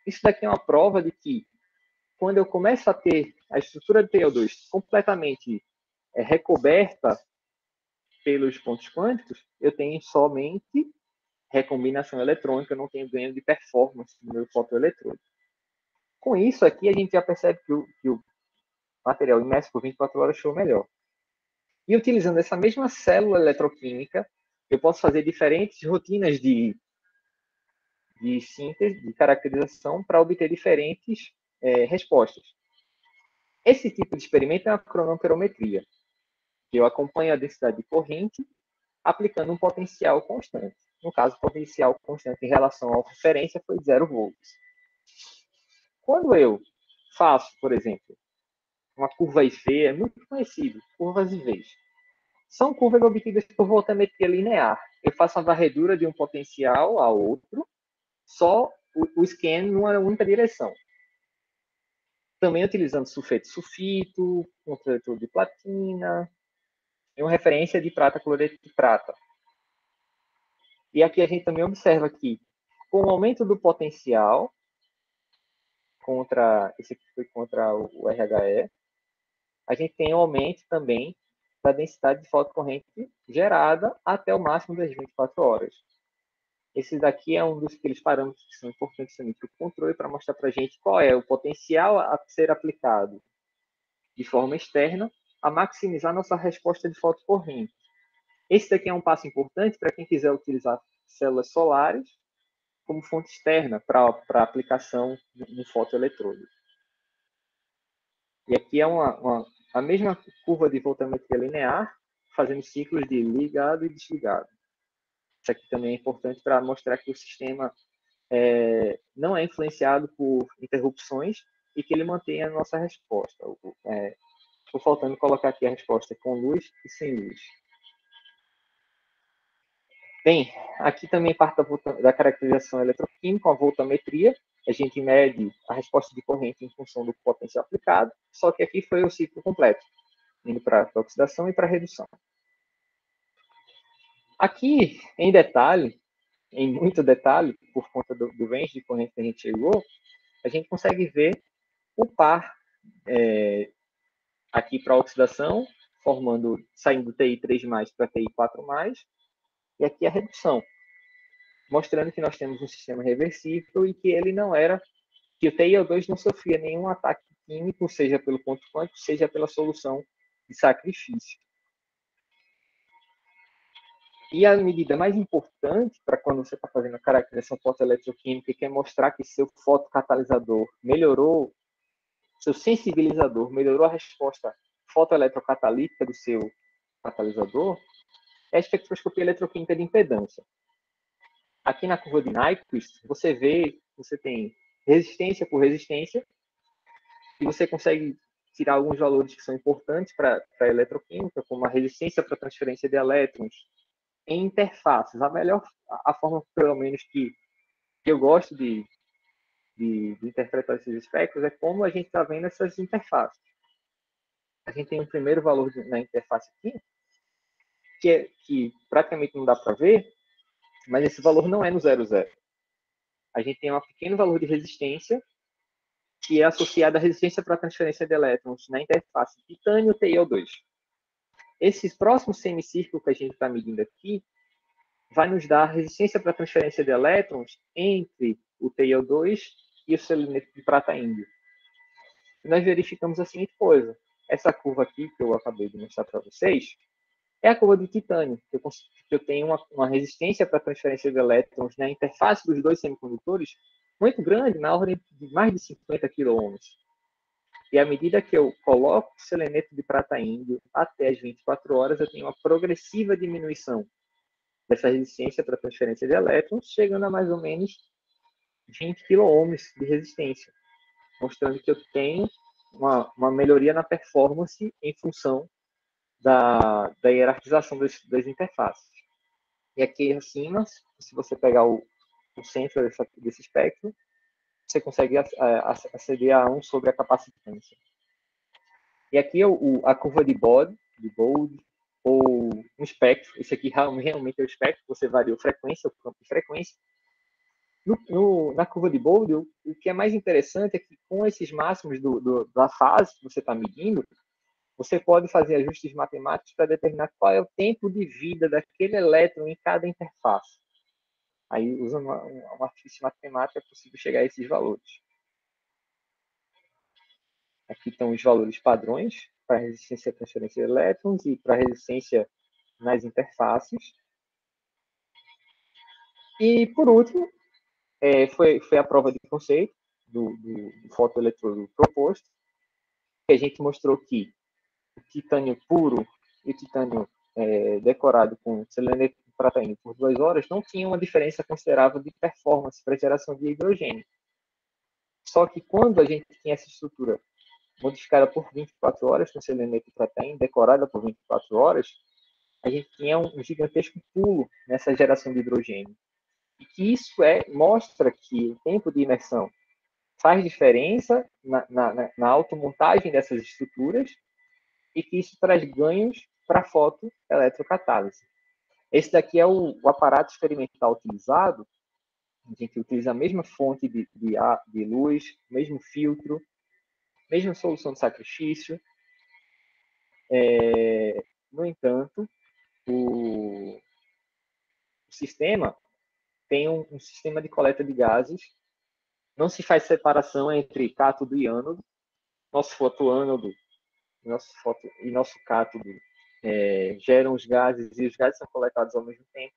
Isso daqui é uma prova de que, quando eu começo a ter a estrutura de TiO2 completamente recoberta pelos pontos quânticos, eu tenho somente recombinação eletrônica, eu não tenho ganho de performance no meu fotoeletrodo. Com isso aqui, a gente já percebe que o material imerso por 24 horas foi melhor. E utilizando essa mesma célula eletroquímica, eu posso fazer diferentes rotinas de síntese, de caracterização, para obter diferentes respostas. Esse tipo de experimento é a cronoamperometria, que eu acompanho a densidade de corrente aplicando um potencial constante. No caso, o potencial constante em relação à referência foi 0 volts. Quando eu faço, por exemplo, uma curva IV, é muito conhecido, curvas IVs. São curvas obtidas por voltametria linear. Eu faço a varredura de um potencial a outro, só o scan numa única direção. Também utilizando sulfeto sulfito, contra-eletrodo de platina, e uma referência de prata, cloreto de prata. E aqui a gente também observa que, com o aumento do potencial, esse aqui foi contra o RHE, a gente tem um aumento também da densidade de fotocorrente gerada até o máximo das 24 horas. Esse daqui é um dos aqueles parâmetros que são importantes também para o controle, para mostrar para a gente qual é o potencial a ser aplicado de forma externa a maximizar nossa resposta de fotocorrente. Esse daqui é um passo importante para quem quiser utilizar células solares como fonte externa para aplicação no fotoeletrodo. E aqui é a mesma curva de voltametria linear, fazendo ciclos de ligado e desligado. Isso aqui também é importante para mostrar que o sistema não é influenciado por interrupções e que ele mantém a nossa resposta. Estou faltando colocar aqui a resposta com luz e sem luz. Bem, aqui também parte da caracterização eletroquímica, a voltametria. A gente mede a resposta de corrente em função do potencial aplicado, só que aqui foi o ciclo completo. indo para a oxidação e para a redução. Aqui, em detalhe, em muito detalhe, por conta do range de corrente que a gente chegou, a gente consegue ver o par aqui para a oxidação, saindo do TI 3+, para TI 4+, e aqui a redução, mostrando que nós temos um sistema reversível e que ele não era, que o TiO2 não sofria nenhum ataque químico, seja pelo ponto quântico, seja pela solução de sacrifício. E a medida mais importante para quando você está fazendo a caracterização fotoeletroquímica e quer mostrar que seu fotocatalisador melhorou, seu sensibilizador melhorou a resposta fotoeletrocatalítica do seu catalisador, é a espectroscopia eletroquímica de impedância. Aqui na curva de Nyquist, você tem resistência por resistência, e você consegue tirar alguns valores que são importantes para a eletroquímica, como a resistência para transferência de elétrons em interfaces. A forma, pelo menos, que eu gosto de interpretar esses espectros é como a gente está vendo essas interfaces. A gente tem um primeiro valor na interface aqui, que praticamente não dá para ver, mas esse valor não é no 0,0. A gente tem um pequeno valor de resistência, que é associado à resistência para a transferência de elétrons na interface titânio-TiO2. Esse próximo semicírculo que a gente está medindo aqui vai nos dar a resistência para a transferência de elétrons entre o TiO2 e o seleneto de prata índio. E nós verificamos a seguinte coisa. Essa curva aqui, que eu acabei de mostrar para vocês, é a curva de titânio, que eu tenho uma resistência para a transferência de elétrons na interface dos dois semicondutores muito grande, na ordem de mais de 50 kΩ. E à medida que eu coloco o seleneto de prata índio até as 24 horas, eu tenho uma progressiva diminuição dessa resistência para transferência de elétrons, chegando a mais ou menos 20 kΩ de resistência, mostrando que eu tenho uma melhoria na performance em função da hierarquização das interfaces. E aqui acima, se você pegar o centro desse espectro, você consegue aceder a 1 sobre a capacitância. E aqui a curva de Bode, ou um espectro. Esse aqui realmente é o espectro, você varia a frequência, o campo de frequência. Na curva de Bode, o que é mais interessante é que com esses máximos da fase que você está medindo, você pode fazer ajustes matemáticos para determinar qual é o tempo de vida daquele elétron em cada interface. Aí, usando uma artifício matemático, é possível chegar a esses valores. Aqui estão os valores padrões para resistência à transferência de elétrons e para resistência nas interfaces. E, por último, foi a prova de conceito do fotoeletrodo proposto, que a gente mostrou que o titânio puro e o titânio decorado com seleneto de prata índio por 2 horas não tinha uma diferença considerável de performance para geração de hidrogênio. Só que quando a gente tinha essa estrutura modificada por 24 horas, com seleneto de prata índio decorada por 24 horas, a gente tinha um gigantesco pulo nessa geração de hidrogênio. E que isso mostra que o tempo de imersão faz diferença na automontagem dessas estruturas e que isso traz ganhos para a fotoeletrocatálise. Esse daqui é o aparato experimental utilizado. A gente utiliza a mesma fonte de luz, mesmo filtro, mesma solução de sacrifício. No entanto, o sistema tem um sistema de coleta de gases. Não se faz separação entre cátodo e ânodo. Nosso fotoânodo e nosso cátodo geram os gases e os gases são coletados ao mesmo tempo.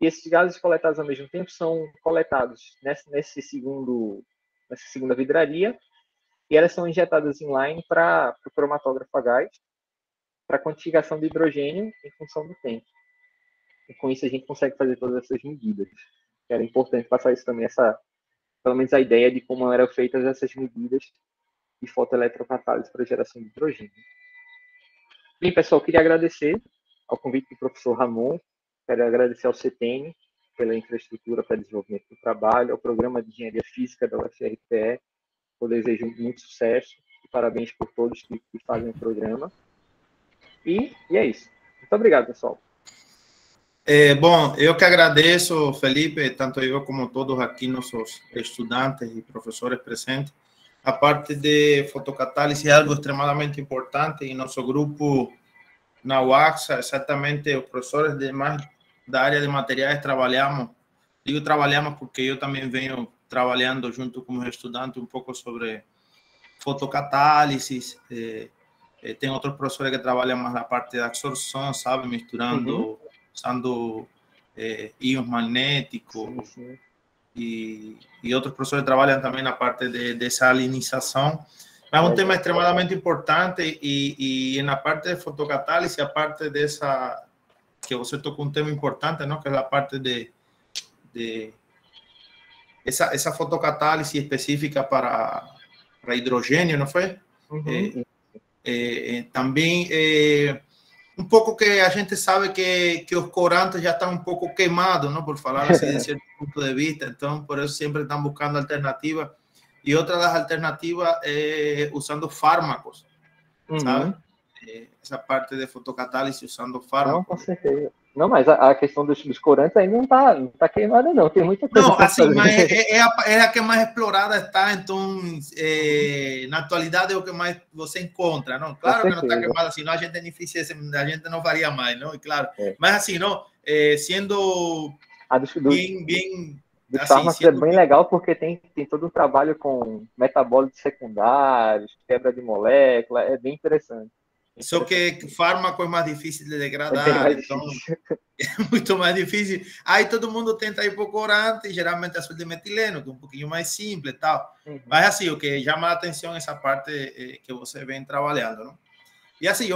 E esses gases coletados ao mesmo tempo são coletados nessa segunda vidraria e elas são injetadas inline para o cromatógrafo a gás, para quantificação de hidrogênio em função do tempo. E com isso a gente consegue fazer todas essas medidas. Era importante passar isso também, pelo menos a ideia de como eram feitas essas medidas de fotoeletrocatálise para geração de hidrogênio. Bem, pessoal, queria agradecer ao convite do professor Ramon, quero agradecer ao CTN pela infraestrutura para desenvolvimento do trabalho, ao Programa de Engenharia Física da UFRPE, eu desejo muito sucesso e parabéns por todos que fazem o programa. E é isso. Muito obrigado, pessoal. Bom, eu que agradeço, Felipe, tanto eu como todos aqui, nossos estudantes e professores presentes. A parte de fotocatálise é algo extremadamente importante e nosso grupo na UAXA, exatamente os professores da área de materiais trabalhamos. Digo trabalhamos porque eu também venho trabalhando junto com os estudantes um pouco sobre fotocatálise. Tem outros professores que trabalham mais na parte da absorção, sabe, misturando, usando íons magnéticos. Sim. E outros professores trabalham também na parte de desalinização. É um tema extremamente importante e na parte de fotocatálise, a parte dessa, que você tocou um tema importante, não? Que é a parte de essa fotocatálise específica para hidrogênio, não foi? Também um pouco que a gente sabe que os corantes já estão um pouco queimados, não? Por falar assim, de certo ponto de vista. Então, por isso sempre estão buscando alternativas. E outra das alternativas é usando fármacos, sabe? Essa parte de fotocatálise usando fármacos. Não, com certeza. Não, mas a questão dos corantes ainda não tá queimada, não. Tem muita coisa. Não, assim, mas é a que mais explorada está, então, na atualidade é o que mais você encontra, não? Claro que não está queimada, senão a gente não faria mais, não? E claro, mas assim, não, sendo bem dos fármacos é bem legal porque tem todo um trabalho com metabólitos secundários, quebra de molécula, é bem interessante. Só que o fármaco é mais difícil de degradar, então é muito mais difícil. Aí todo mundo tenta ir por corante, geralmente azul de metileno, que é um pouquinho mais simples e tal. Mas assim, o que chama a atenção é essa parte que você vem trabalhando, não? E assim,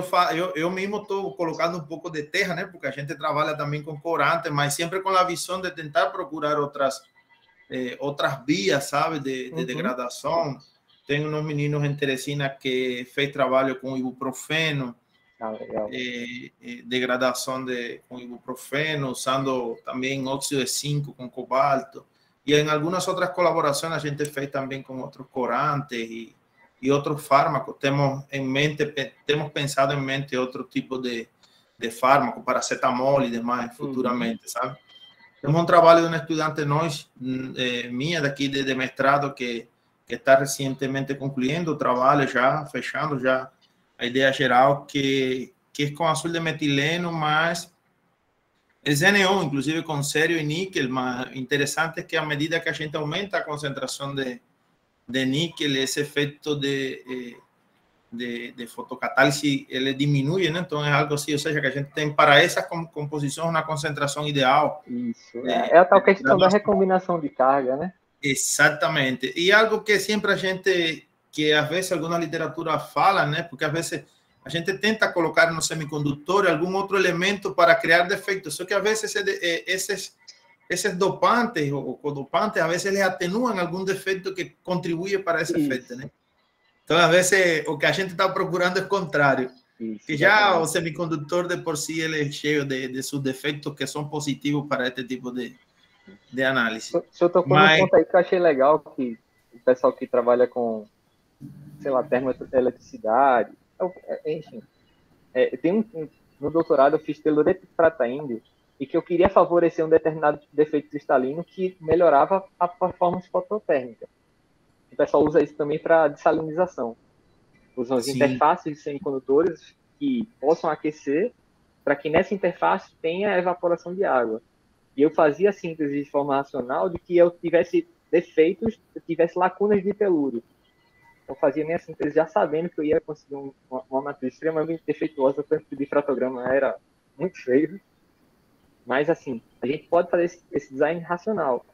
eu mesmo estou colocando um pouco de terra, né? Porque a gente trabalha também com corante, mas sempre com a visão de tentar procurar outras vias, sabe, de degradação. Tem uns meninos em Teresina que fez trabalho com ibuprofeno, degradação com ibuprofeno, usando também óxido de zinco com cobalto. E em algumas outras colaborações a gente fez também com outros corantes e outros fármacos. Temos pensado em mente outro tipo de fármaco, paracetamol e demais, futuramente, sabe? Temos um trabalho de uma estudante minha daqui de mestrado que está recentemente concluindo o trabalho, já fechando já a ideia geral, que é com azul de metileno, mas é ZNO, inclusive com cério e níquel. Mas interessante é que à medida que a gente aumenta a concentração de níquel, esse efeito de fotocatálise, ele diminui, né? Então é algo assim, ou seja, que a gente tem para essa composição uma concentração ideal. Isso, é a tal questão da recombinação de carga, né? Exatamente. E algo que sempre a gente, que às vezes alguma literatura fala, né? Porque às vezes a gente tenta colocar no semicondutor algum outro elemento para criar defeitos, só que às vezes esses dopantes ou codopantes, às vezes eles atenuam algum defeito que contribui para esse efeito, né? Então, às vezes, o que a gente está procurando é o contrário. Que já o semicondutor de por si ele é cheio de seus defeitos que são positivos para este tipo de análise. O senhor tocou num ponto aí que eu achei legal, que o pessoal que trabalha com, sei lá, termoeletricidade, enfim, no doutorado eu fiz telureta de prata índio, e que eu queria favorecer um determinado defeito cristalino que melhorava a performance fototérmica. O pessoal usa isso também para dessalinização. Usam as interfaces de semicondutores que possam aquecer para que nessa interface tenha evaporação de água. E eu fazia a síntese de forma racional de que eu tivesse defeitos, eu tivesse lacunas de telúrio. Eu fazia minha síntese já sabendo que eu ia conseguir uma matriz extremamente defeituosa, tanto que o difratograma era muito feio. Mas, assim, a gente pode fazer esse design racional.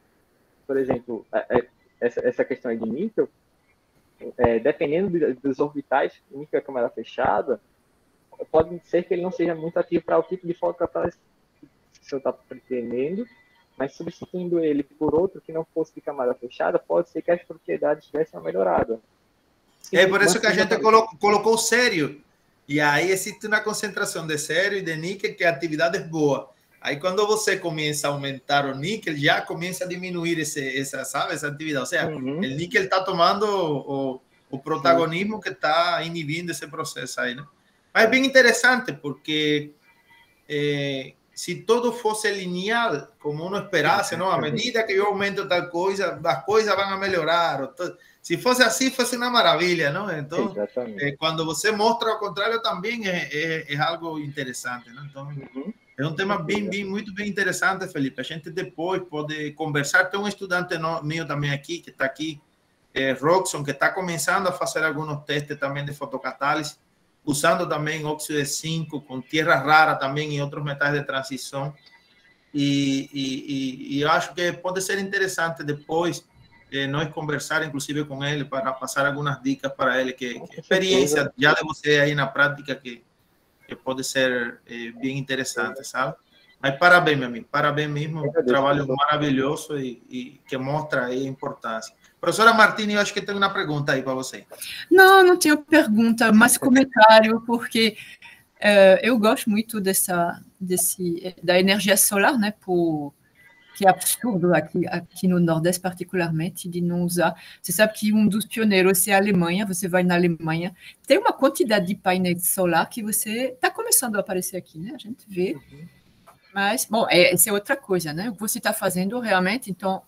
Por exemplo, essa questão aí de níquel, dependendo dos orbitais, o níquel é camada fechada, pode ser que ele não seja muito ativo para o tipo de fotocatálise que o senhor está pretendendo, mas substituindo ele por outro que não fosse de camada fechada, pode ser que as propriedades tivessem uma melhorada. É por isso que a gente colocou sério. E aí existe uma concentração de sério e de níquel que a atividade é boa. Aí quando você começa a aumentar o níquel, já começa a diminuir essa atividade. Ou seja, o níquel está tomando o protagonismo que está inibindo esse processo aí, né? Mas é bem interessante, porque se todo fosse lineal, como uno esperasse, não? À medida que eu aumento tal coisa, as coisas vão a melhorar. Se fosse assim, fosse uma maravilha, não? Então, quando você mostra ao contrário, também é algo interessante, não? Então, é um tema muito bem interessante, Felipe. A gente depois pode conversar. Tem um estudante meu também aqui, que está aqui, Roxon, que está começando a fazer alguns testes também de fotocatálise, usando também óxido de zinco, com tierra rara também e outros metais de transição. E eu acho que pode ser interessante depois nós conversar, inclusive, com ele, para passar algumas dicas para ele, que experiência já de você aí na prática, que pode ser bem interessante, sabe? Mas parabéns, meu amigo, parabéns mesmo, um trabalho maravilhoso e que mostra aí a importância. Professora Martini, eu acho que tem uma pergunta aí para você. Não, não tenho pergunta, mas comentário, porque eu gosto muito da energia solar, né, que é absurdo aqui no Nordeste, particularmente, de não usar. Você sabe que um dos pioneiros é a Alemanha, você vai na Alemanha, tem uma quantidade de painéis solar que você está começando a aparecer aqui, né? A gente vê. Mas, bom, essa é outra coisa, né? O que você está fazendo realmente, então,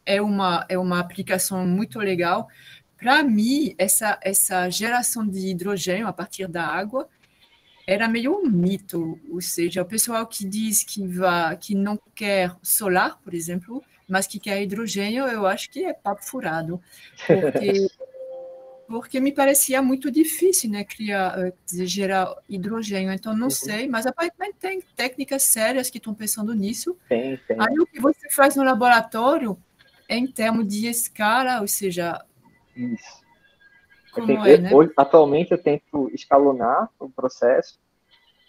é uma aplicação muito legal. Para mim, essa geração de hidrogênio a partir da água era meio um mito, ou seja, o pessoal que diz que não quer solar, por exemplo, mas que quer hidrogênio, eu acho que é papo furado, porque me parecia muito difícil, né, gerar hidrogênio, então não sei, mas aparentemente tem técnicas sérias que estão pensando nisso. Tem. Aí o que você faz no laboratório é em termos de escala, ou seja, isso. Né? Atualmente eu tento escalonar o processo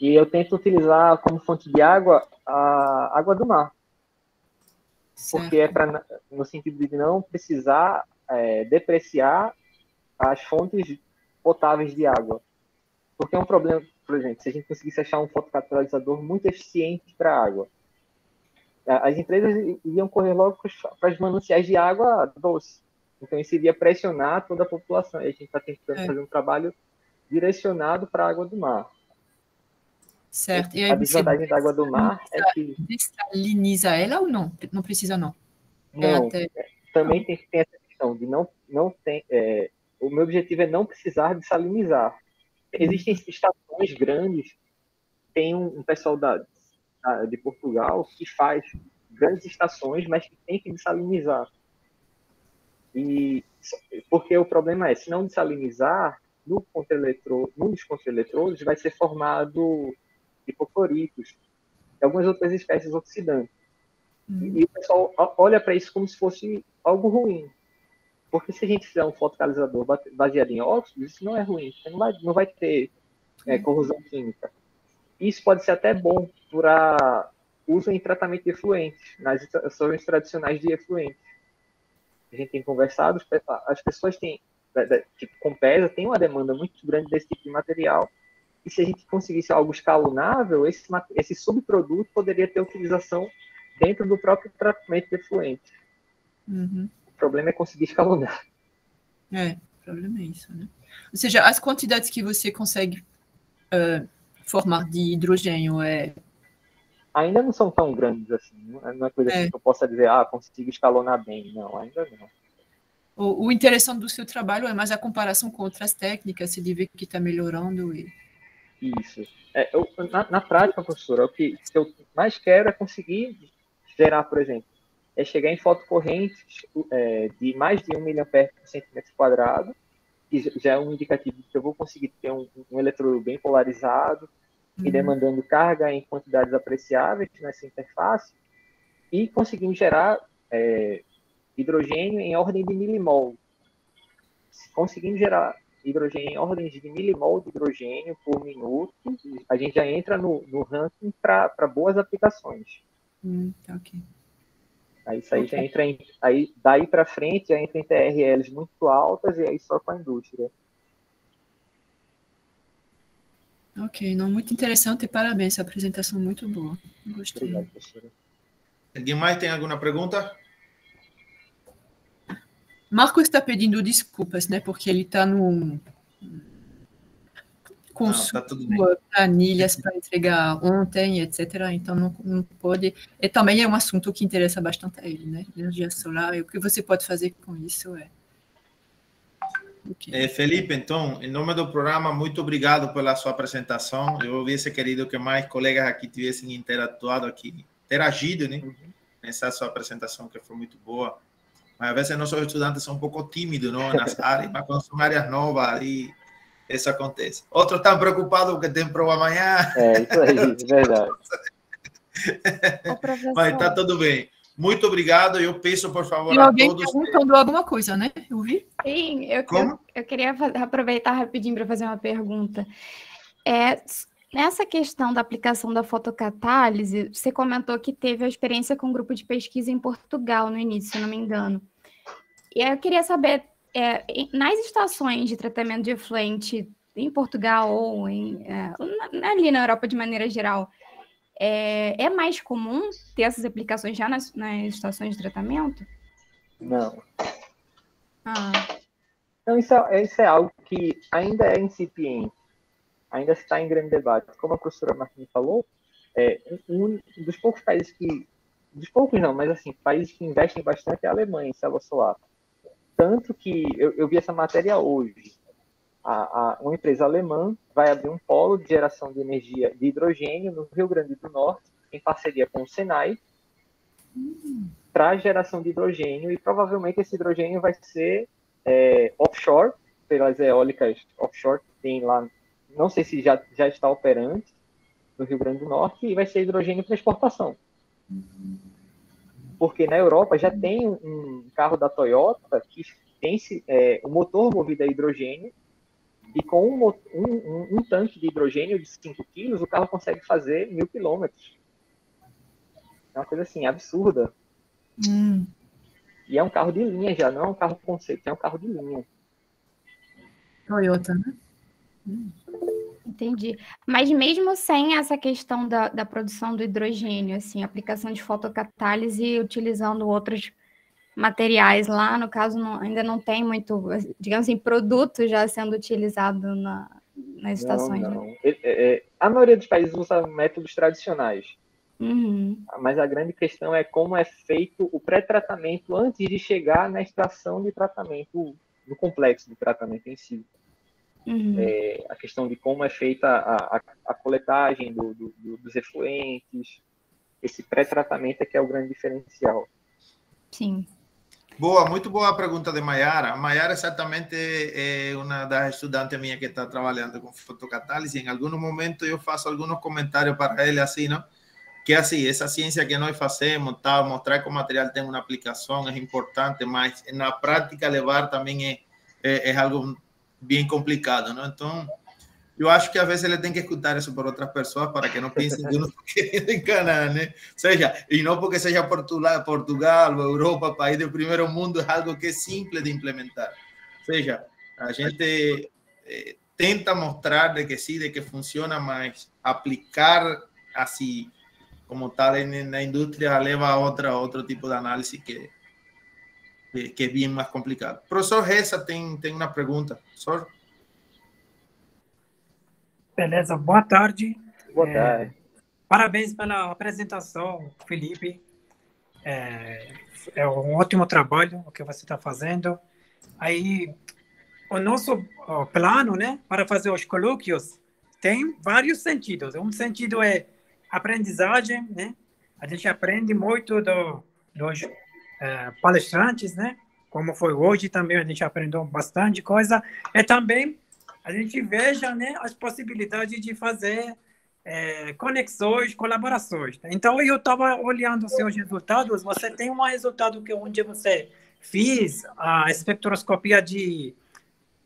e eu tento utilizar como fonte de água a água do mar. Certo. Porque no sentido de não precisar depreciar as fontes potáveis de água. Porque é um problema, por exemplo, se a gente conseguisse achar um fotocatalisador muito eficiente para a água, as empresas iam correr logo para os mananciais de água doce. Então, isso iria pressionar toda a população. E a gente está tentando fazer um trabalho direcionado para a água do mar. Certo. E aí a desvantagem da água do mar é que... Dessaliniza ela ou não? Não precisa, não? Não. Também tem essa questão de não ter... o meu objetivo é não precisar desalinizar. Existem estações grandes. Tem um pessoal de Portugal que faz grandes estações, mas que tem que desalinizar. Porque o problema é, se não desalinizar, nos contra-eletrodos vai ser formado hipocloritos e algumas outras espécies oxidantes. E o pessoal olha para isso como se fosse algo ruim. Porque se a gente fizer um fotocatalisador baseado em óxidos, isso não é ruim, porque não vai ter corrosão química. Isso pode ser até bom para uso em tratamento de efluentes, nas estações tradicionais de efluentes. A gente tem conversado, as pessoas têm, tipo, Compesa tem uma demanda muito grande desse tipo de material, e se a gente conseguisse algo escalonável, esse subproduto poderia ter utilização dentro do próprio tratamento de efluentes. O problema é conseguir escalonar. O problema é isso, né? Ou seja, as quantidades que você consegue formar de hidrogênio ainda não são tão grandes assim. Não é coisa assim que eu possa dizer, consigo escalonar bem. Não, ainda não. O interessante do seu trabalho é mais a comparação com outras técnicas, se vê que está melhorando. Isso. Na prática, professora, o que eu mais quero é conseguir gerar, por exemplo, chegar em fotocorrentes de mais de 1 mA por centímetro quadrado, que já é um indicativo de que eu vou conseguir ter um eletrodo bem polarizado, e demandando carga em quantidades apreciáveis nessa interface, e conseguindo gerar hidrogênio em ordem de milimol. Conseguindo gerar hidrogênio em ordens de milimol de hidrogênio por minuto, a gente já entra no ranking para boas aplicações. Ok. Aí isso aí já entra aí daí para frente já entra em TRLs muito altas e aí só com a indústria. Ok, não, muito interessante e parabéns, a apresentação muito boa. Gostei. Obrigado, professora. Alguém mais tem alguma pergunta? Marco está pedindo desculpas, né? Porque ele está com tá tudo bem. planilhas para entregar ontem, etc. Então não pode. E também é um assunto que interessa bastante a ele, né? Energia solar. E o que você pode fazer com isso é. Okay. Felipe, então, em nome do programa, muito obrigado pela sua apresentação. Eu hubiese querido que mais colegas aqui tivessem interagido, né? Nessa sua apresentação, que foi muito boa. Mas, às vezes, nossos estudantes são um pouco tímidos, não, nas áreas, mas quando são áreas novas, aí isso acontece. Outros estão preocupados porque tem prova amanhã. Isso aí, verdade. Mas está tudo bem. Muito obrigado. Eu peço, por favor, e a alguém todos... perguntando alguma coisa, né? Eu vi. Sim, eu queria aproveitar rapidinho para fazer uma pergunta. Nessa questão da aplicação da fotocatálise, você comentou que teve a experiência com um grupo de pesquisa em Portugal no início, se não me engano. E eu queria saber, nas estações de tratamento de efluente em Portugal ou ali na Europa de maneira geral, é mais comum ter essas aplicações já nas estações de tratamento? Não. Então, isso é algo que ainda é incipiente, ainda está em grande debate. Como a professora Martins falou, um dos poucos países dos poucos não, mas assim, países que investem bastante é a Alemanha em célula solar. Tanto que eu vi essa matéria hoje. Uma empresa alemã vai abrir um polo de geração de energia de hidrogênio no Rio Grande do Norte, em parceria com o Senai, para geração de hidrogênio, e provavelmente esse hidrogênio vai ser offshore, pelas eólicas offshore que tem lá, não sei se já está operante no Rio Grande do Norte, e vai ser hidrogênio para exportação. Porque na Europa já tem um carro da Toyota que tem o motor movido a hidrogênio, e com um tanque de hidrogênio de 5 quilos, o carro consegue fazer 1.000 quilômetros. É uma coisa assim, absurda. E é um carro de linha já, não é um carro conceito, é um carro de linha. Toyota, né? Entendi. Mas mesmo sem essa questão da produção do hidrogênio, assim, aplicação de fotocatálise utilizando outros materiais lá, no caso, ainda não tem muito, digamos assim, produto já sendo utilizado nas estações. Não. A maioria dos países usa métodos tradicionais. Uhum. Mas a grande questão é como é feito o pré-tratamento antes de chegar na extração de tratamento, no complexo de tratamento em si. Uhum. A questão de como é feita a coletagem dos efluentes, esse pré-tratamento é que é o grande diferencial. Sim. Boa, muito boa a pergunta de Mayara. Mayara exatamente é uma das estudantes minha que está trabalhando com fotocatálise. Em algum momento eu faço alguns comentários para ele assim, não? Que assim, essa ciência que nós fazemos, tal, mostrar que o material tem uma aplicação é importante, mas na prática levar também é algo bem complicado, não? Então, eu acho que às vezes ele tem que escutar isso por outras pessoas para que não pensem que eu não estou querendo enganar, né? Seja, e não porque seja Portugal ou Europa, país do primeiro mundo, é algo que é simples de implementar. Seja, a gente tenta mostrar de que sim, de que funciona, mas aplicar assim, como tal, na indústria leva a outro tipo de análise que é bem mais complicado. Professor Ressa tem uma pergunta. Professor? Beleza, boa tarde. Boa tarde. Parabéns pela apresentação, Felipe. É um ótimo trabalho o que você está fazendo. Aí, o nosso plano, né, para fazer os colóquios tem vários sentidos. Um sentido é aprendizagem, né? A gente aprende muito dos palestrantes, né? Como foi hoje também, a gente aprendeu bastante coisa. E também a gente veja, né, as possibilidades de fazer conexões, colaborações. Então, eu estava olhando os seus resultados. Você tem um resultado onde você fez a espectroscopia de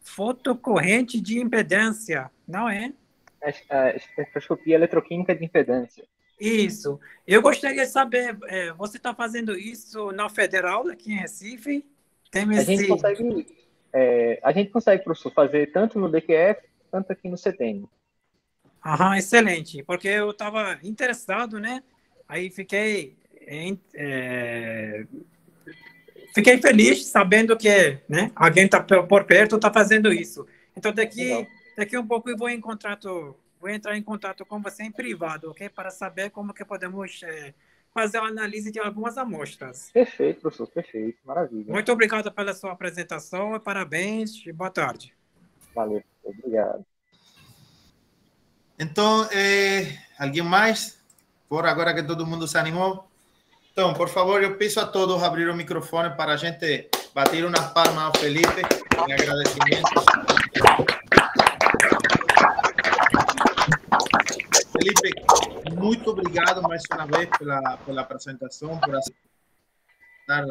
fotocorrente de impedância, não é? A espectroscopia eletroquímica de impedância. Isso. Eu gostaria de saber, você está fazendo isso na Federal, aqui em Recife? A gente consegue, professor, fazer tanto no DQF, quanto aqui no CTN. Aham, excelente, porque eu estava interessado, né? Aí fiquei fiquei feliz sabendo que, né, alguém está por perto, está fazendo isso. Então, daqui um pouco eu vou entrar em contato com você em privado, ok? Para saber como que podemos fazer a análise de algumas amostras. Perfeito, professor, perfeito, maravilha. Muito obrigado pela sua apresentação, parabéns e boa tarde. Valeu, obrigado. Então, alguém mais? Por agora que todo mundo se animou? Então, por favor, eu peço a todos abrir o microfone para a gente bater umas palmas ao Felipe em agradecimento. Felipe, muito obrigado mais uma vez pela apresentação, por aceitar